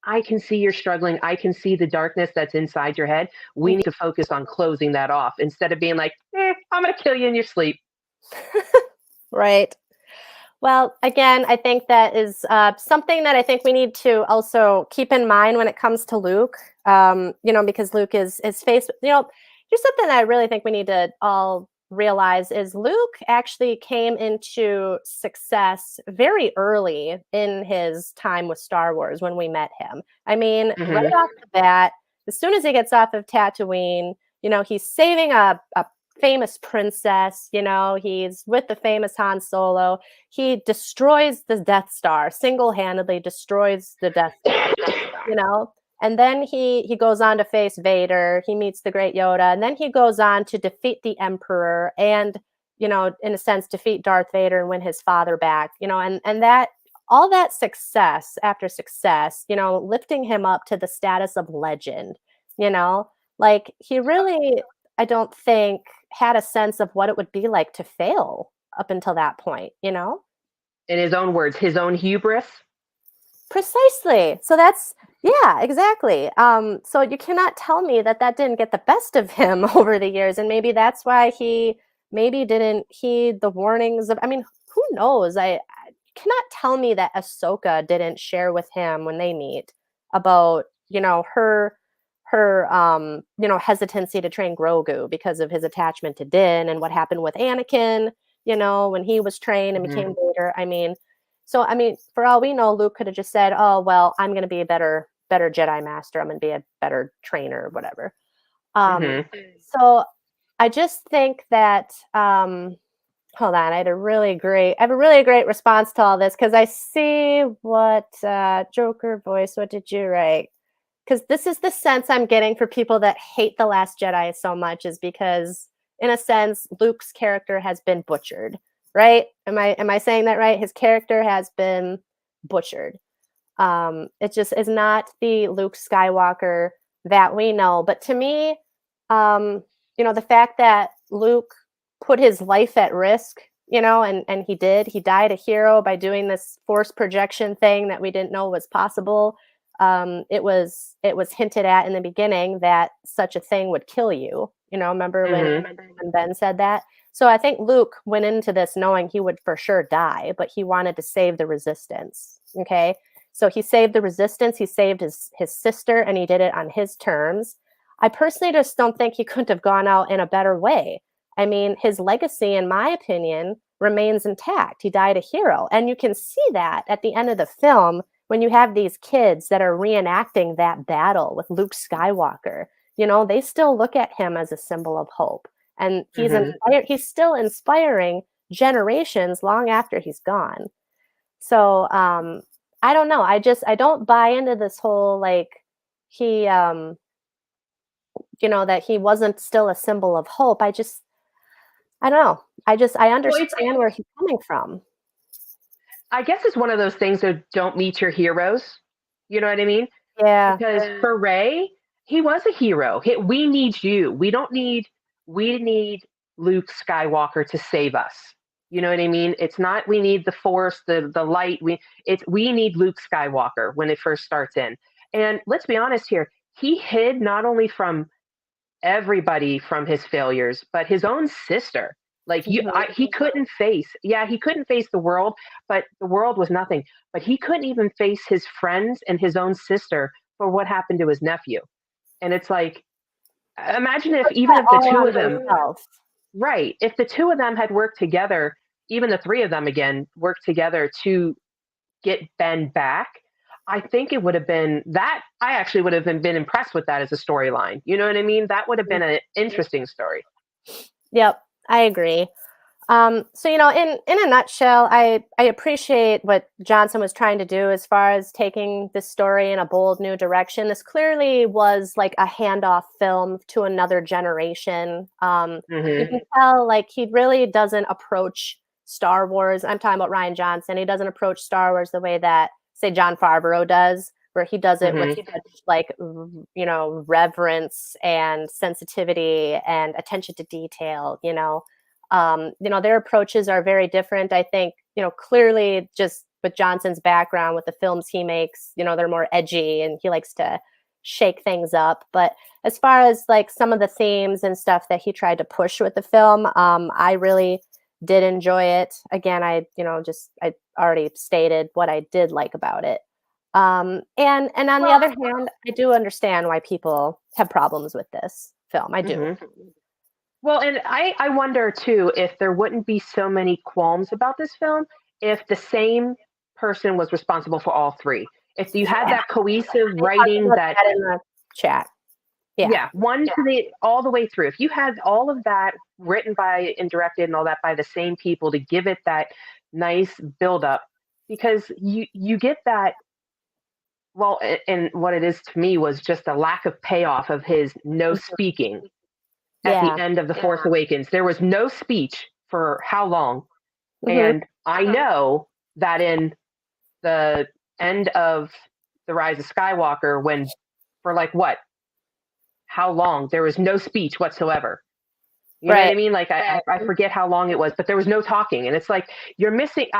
S2: I can see you're struggling. I can see the darkness that's inside your head. We need to focus on closing that off instead of being like, I'm going to kill you in your sleep.
S1: Right. Well, again, I think that is something that I think we need to also keep in mind when it comes to Luke. Because Luke is faced. Here's something that I really think we need to all realize is Luke actually came into success very early in his time with Star Wars when we met him. I mean, right
S2: Hmm.
S1: off the bat, as soon as he gets off of Tatooine, he's saving a famous princess. He's with the famous Han Solo. He destroys the Death Star, single-handedly destroys the Death Star, you know? And then he goes on to face Vader, he meets the great Yoda, and then he goes on to defeat the Emperor and, in a sense, defeat Darth Vader and win his father back, and that all that success after success, lifting him up to the status of legend, you know? Like he really, I don't think, had a sense of what it would be like to fail up until that point.
S2: In his own words, his own hubris.
S1: Precisely. So that's, yeah, exactly. So you cannot tell me that that didn't get the best of him over the years, and maybe that's why he maybe didn't heed the warnings of. I mean, who knows? I cannot tell me that Ahsoka didn't share with him when they meet about her hesitancy to train Grogu because of his attachment to Din and what happened with Anakin. When he was trained and
S2: Hmm.
S1: became Vader. I mean, for all we know, Luke could have just said, "Oh, well, I'm going to be a better Jedi Master. I'm going to be a better trainer, or whatever." Um,
S2: Hmm.
S1: so I just think that. Hold on, I have a really great response to all this because I see what Joker voice. What did you write? Because this is the sense I'm getting for people that hate the Last Jedi so much, is because, in a sense, Luke's character has been butchered. right? Am I saying that right? His character has been butchered. It just is not the Luke Skywalker that we know. But to me, the fact that Luke put his life at risk, and he died a hero by doing this force projection thing that we didn't know was possible. It was hinted at in the beginning that such a thing would kill you. Remember when Ben said that? So I think Luke went into this knowing he would for sure die, but he wanted to save the resistance. Okay. So he saved the resistance, he saved his sister, and he did it on his terms. I personally just don't think he couldn't have gone out in a better way. I mean, his legacy, in my opinion, remains intact. He died a hero. And you can see that at the end of the film when you have these kids that are reenacting that battle with Luke Skywalker. They still look at him as a symbol of hope. And he's still inspiring generations long after he's gone. So I don't know. I don't buy into this whole like he that he wasn't still a symbol of hope. I don't know. I
S2: Well,
S1: understand where he's coming from.
S2: I guess it's one of those things that don't meet your heroes. You know what I mean?
S1: Yeah.
S2: Because for Ray, he was a hero. We need you. We need Luke Skywalker to save us. You know what I mean? It's not we need the Force, the light. We need Luke Skywalker when it first starts in. And let's be honest here, he hid not only from everybody from his failures, but his own sister. Like he couldn't face. Yeah, he couldn't face the world, but the world was nothing. But he couldn't even face his friends and his own sister for what happened to his nephew. And it's like, imagine if even if the
S1: All
S2: two
S1: on
S2: of them,
S1: himself.
S2: right, if the two of them had worked together, even the three of them again worked together to get Ben back, I think it would have been that. I actually would have been impressed with that as a storyline. You know what I mean? That would have been an interesting story.
S1: Yep, I agree. So in a nutshell, I appreciate what Johnson was trying to do as far as taking this story in a bold new direction. This clearly was like a handoff film to another generation. You
S2: Hmm.
S1: can tell like he really doesn't approach Star Wars. I'm talking about Ryan Johnson. He doesn't approach Star Wars the way that say Jon Favreau does, where he does it with
S2: Hmm.
S1: such like reverence and sensitivity and attention to detail. Their approaches are very different. I think, clearly just with Johnson's background, with the films he makes, they're more edgy and he likes to shake things up. But as far as like some of the themes and stuff that he tried to push with the film, I really did enjoy it. Again, I already stated what I did like about it. And on the other hand, I do understand why people have problems with this film. I do.
S2: Hmm. Well, and I wonder too if there wouldn't be so many qualms about this film if the same person was responsible for all three. If you had
S1: Yeah,
S2: that cohesive
S1: I talked
S2: writing
S1: about
S2: that,
S1: that in the chat. Yeah.
S2: yeah, one to the all the way through. If you had all of that written by and directed and all that by the same people to give it that nice build up, because you get that. Well, and what it is to me was just a lack of payoff of his no
S1: Mhm.
S2: speaking at the
S1: Yeah.
S2: end of The Force Awakens. There was no speech for how long?
S1: Mhm.
S2: And I know that in the end of The Rise of Skywalker, when for like what? How long? There was no speech whatsoever. You know what
S1: Right.
S2: I mean? Like I forget how long it was, but there was no talking, and it's like you're missing.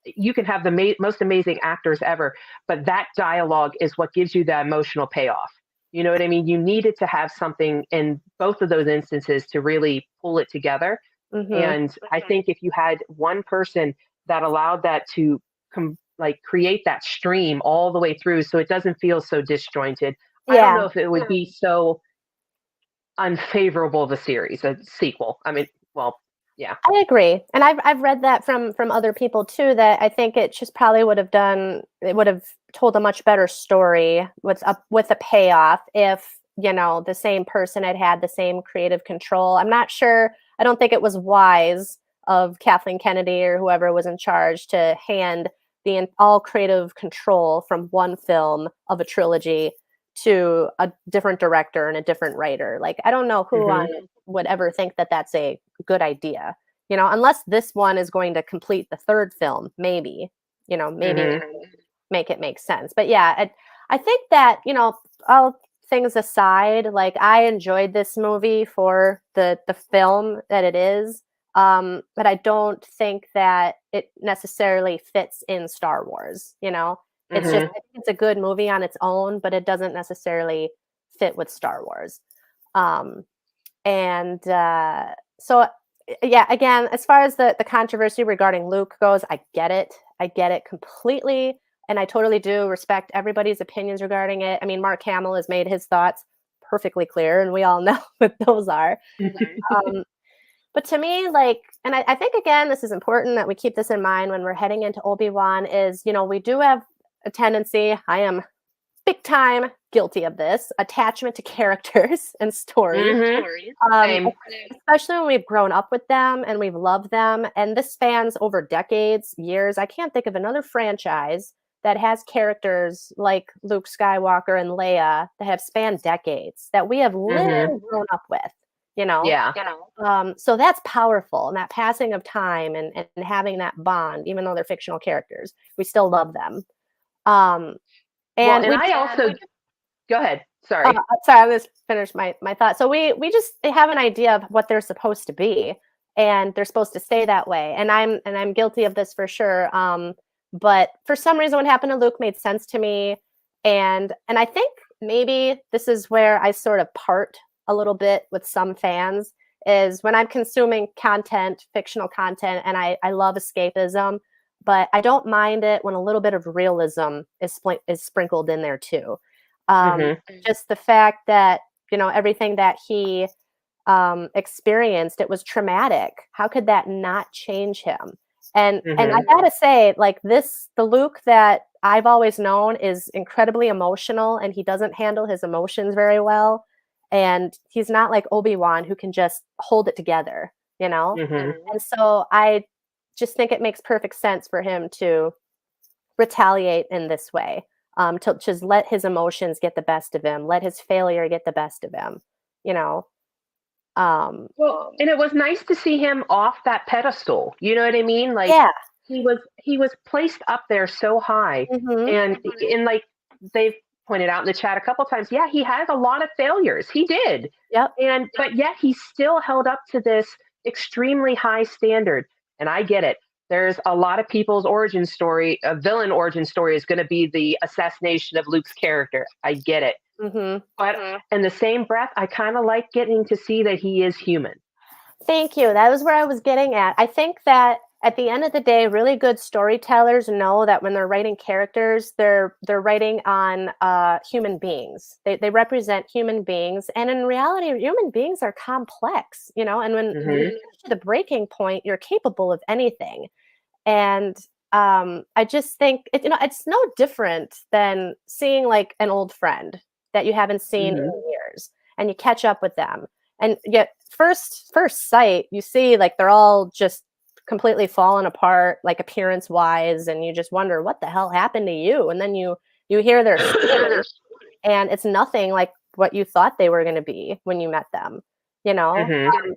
S2: You can have the most amazing actors ever, but that dialogue is what gives you the emotional payoff. You know what I mean? You needed to have something in both of those instances to really pull it together.
S1: Mhm.
S2: And I think if you had one person that allowed that to like create that stream all the way through, so it doesn't feel so disjointed, I don't
S1: Yeah.
S2: know if it would be so unfavorable of a series, a sequel. I mean, well, yeah.
S1: I agree. And I've read that from other people too, that I think it just probably it would have told a much better story with a payoff if, the same person had had the same creative control. I'm not sure. I don't think it was wise of Kathleen Kennedy or whoever was in charge to hand all creative control from one film of a trilogy to a different director and a different writer. Like, I don't know who
S2: Hmm.
S1: on would ever think that that's a good idea. unless this one is going to complete the third film, maybe, maybe
S2: Mhm.
S1: make it make sense. But yeah, I think that, all things aside, like I enjoyed this movie for the film that it is. But I don't think that it necessarily fits in Star Wars, It's just
S2: Mhm.
S1: I think it's a good movie on its own, but it doesn't necessarily fit with Star Wars. Um, and so yeah, again, as far as the controversy regarding Luke goes, I get it. I get it completely. And I totally do respect everybody's opinions regarding it. I mean, Mark Hamill has made his thoughts perfectly clear, and we all know what those are. Um, but to me, like, and I think, again, this is important that we keep this in mind when we're heading into Obi-Wan is, we do have a tendency, I am big time guilty of this, attachment to characters and stories.
S2: Mhm.
S1: Um,
S2: Same.
S1: especially when we've grown up with them and we've loved them. And this spans over decades, years. I can't think of another franchise that has characters like Luke Skywalker and Leia that have spanned decades that we have
S2: Mhm.
S1: literally grown up with, you know?
S2: Yeah.
S1: So that's powerful. And that passing of time and having that bond, even though they're fictional characters, we still love them. Um,
S2: Well,
S1: and
S2: and
S1: we
S2: I also go ahead.
S1: uh,
S2: Sorry.
S1: sorry, I just finished my thought. So we just they have an idea of what they're supposed to be, and they're supposed to stay that way. And I'm guilty of this for sure. But for some reason, what happened to Luke made sense to me, and I think maybe this is where I sort of part a little bit with some fans is when I'm consuming content, fictional content, and I love escapism, but I don't mind it when a little bit of realism is sprinkled in there too. Um,
S2: Mhm.
S1: just the fact that everything that he experienced, it was traumatic. How could that not change him? And I
S2: Mhm.
S1: gotta say, like the Luke that I've always known is incredibly emotional, and he doesn't handle his emotions very well. And he's not like Obi-Wan who can just hold it together, you know.
S2: Mhm.
S1: And so I just think it makes perfect sense for him to retaliate in this way, to just let his emotions get the best of him, let his failure get the best of him, you know. Um,
S2: Well, and it was nice to see him off that pedestal. You know what I mean? Like
S1: yeah.
S2: he was placed up there so high,
S1: Hmm.
S2: and like they've pointed out in the chat a couple times, yeah, he had a lot of failures. He did,
S1: Yep.
S2: and but yet he still held up to this extremely high standard. And I get it. There's a lot of people's origin story. A villain origin story is going to be the assassination of Luke's character. I get it.
S1: Hmm.
S2: But in the same breath, I kind of like getting to see that he is human.
S1: Thank you. That was where I was getting at. I think that at the end of the day, really good storytellers know that when they're writing characters, they're writing on human beings. They represent human beings, and in reality, human beings are complex. And when you
S2: Hmm.
S1: get to the breaking point, you're capable of anything. And I just think it's no different than seeing like an old friend that you haven't seen
S2: Hmm.
S1: in years, and you catch up with them, and yet first sight you see like they're all just completely fallen apart, like appearance wise, and you just wonder what the hell happened to you, and then you hear their story, and it's nothing like what you thought they were going to be when you met them.
S2: Hmm.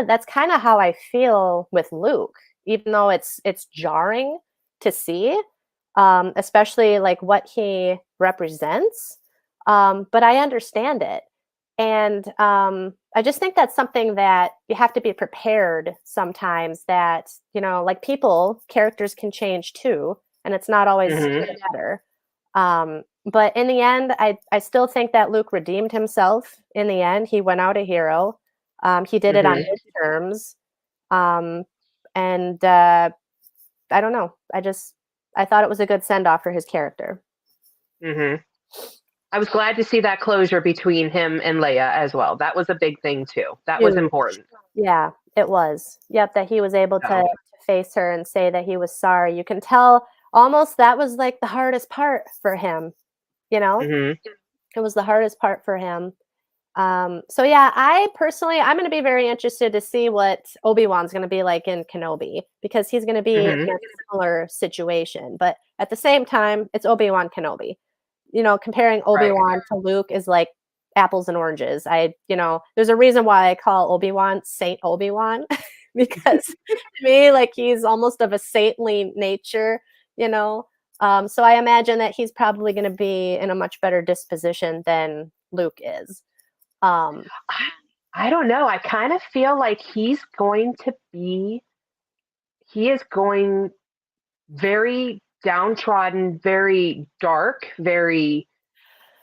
S1: That's kind of how I feel with Luke, even though it's jarring to see, especially like what he represents. But I understand it, and I just think that's something that you have to be prepared sometimes. That like characters can change too, and it's not always for
S2: Hmm.
S1: the better. But in the end, I still think that Luke redeemed himself. In the end, he went out a hero. He did it on
S2: Hmm.
S1: his terms. Um, and I don't know. I thought it was a good send off for his character.
S2: Hmm. I was glad to see that closure between him and Leia as well. That was a big thing too. That was
S1: Huge.
S2: important.
S1: Yeah, it was. Yep, that he was able to
S2: So.
S1: face her and say that he was sorry. You can tell almost that was like the hardest part for him. You know,
S2: Hmm.
S1: it was the hardest part for him. So yeah, I'm going to be very interested to see what Obi-Wan's going to be like in Kenobi, because he's going to be in
S2: Hmm.
S1: a similar situation. But at the same time, it's Obi-Wan Kenobi. Comparing
S2: Right.
S1: Obi-Wan to Luke is like apples and oranges. There's a reason why I call Obi-Wan Saint Obi-Wan. because to me, like he's almost of a saintly nature, you know. So I imagine that he's probably going to be in a much better disposition than Luke is. Um,
S2: I don't know. I kind of feel like he is going very downtrodden, very dark, very.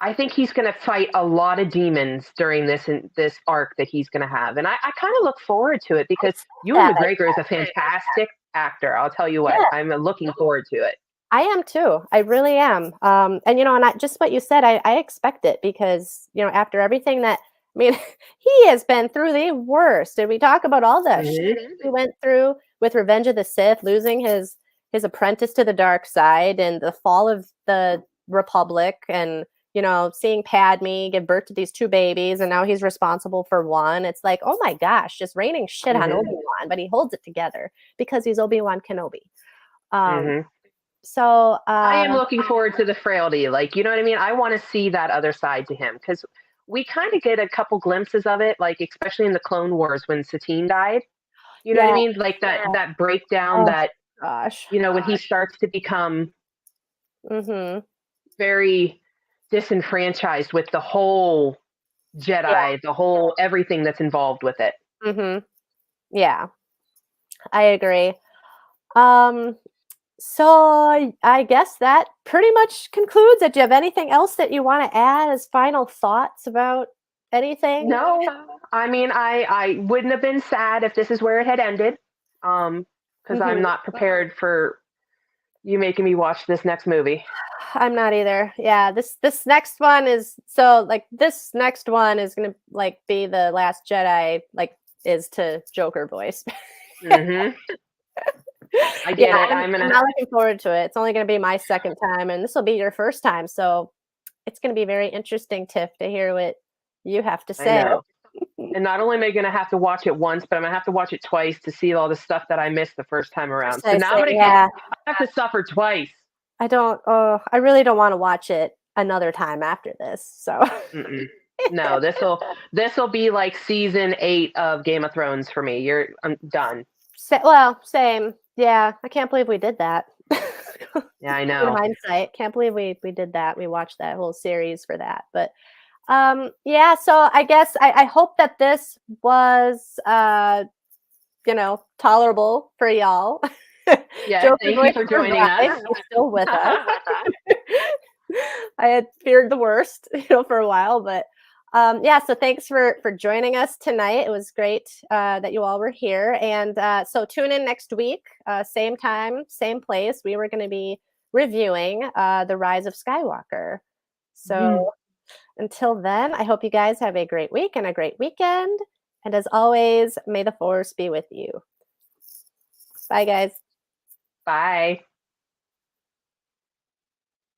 S2: I think he's going to fight a lot of demons during this arc that he's going to have, and I kind of look forward to it
S1: I
S2: because
S1: saw
S2: Ewan
S1: that.
S2: McGregor is a fantastic actor. I'll tell you what,
S1: Yeah,
S2: I'm looking forward to it.
S1: I am too. I really am. And just what you said, I expect it because after everything that I mean, he has been through the worst. Did we talk about all the shit
S2: Hmm.
S1: he went through with Revenge of the Sith, losing his apprentice to the dark side, and the fall of the Republic, and seeing Padme give birth to these two babies, and now he's responsible for one. It's like, oh my gosh, just raining shit on
S2: Hmm.
S1: Obi-Wan, but he holds it together because he's Obi-Wan Kenobi. Um,
S2: Hmm.
S1: so,
S2: I am looking forward to the frailty. Like, you know what I mean? I want to see that other side to him because we kind of get a couple glimpses of it, like especially in the Clone Wars when Satine died. You know what I
S1: yeah.
S2: mean? Like that breakdown
S1: Oh
S2: that
S1: gosh.
S2: when he starts to become
S1: Mm-hmm.
S2: very disenfranchised with the whole
S1: Yeah.
S2: Jedi, the whole everything that's involved with it.
S1: Mm-hmm. Yeah. I agree. Um, so I guess that pretty much concludes it. Do you have anything else that you want to add as final thoughts about anything?
S2: No, I mean, I wouldn't have been sad if this is where it had ended, because I'm
S1: Mm-hmm.
S2: not prepared for you making me watch this next movie.
S1: I'm not either. Yeah, this next one is so like this next one is gonna like be the Last Jedi like is to Joker voice.
S2: Hmm. I
S1: Yeah,
S2: get it.
S1: I'm not looking forward to it. It's only gonna be my second time, and this will be your first time, so it's gonna be very interesting, Tiff, to hear what you have to
S2: I
S1: say.
S2: know. And not only am I going to have to watch it once, but I'm going to have to watch it twice to see all the stuff that I missed the first time around. So now
S1: Precisely.
S2: I'm going to
S1: Yeah,
S2: have to suffer twice.
S1: I don't. Oh, I really don't want to watch it another time after this. So,
S2: Mm-mm. No, this will be like season 8 of Game of Thrones for me. I'm done.
S1: well, same. Yeah, I can't believe we did that.
S2: Yeah, I
S1: In
S2: know.
S1: hindsight, can't believe we did that. We watched that whole series for that. But yeah, so I guess I hope that this was tolerable for y'all.
S2: Yes,
S1: Joker
S2: thank
S1: voice
S2: you for joining us.
S1: survived. He's still with us. I had feared the worst, for a while, but yeah. So thanks for joining us tonight. It was great that you all were here, and so tune in next week, same time, same place. We were going to be reviewing The Rise of Skywalker.
S2: Mhm.
S1: So until then, I hope you guys have a great week and a great weekend. And as always, may the force be with you. Bye, guys.
S2: Bye.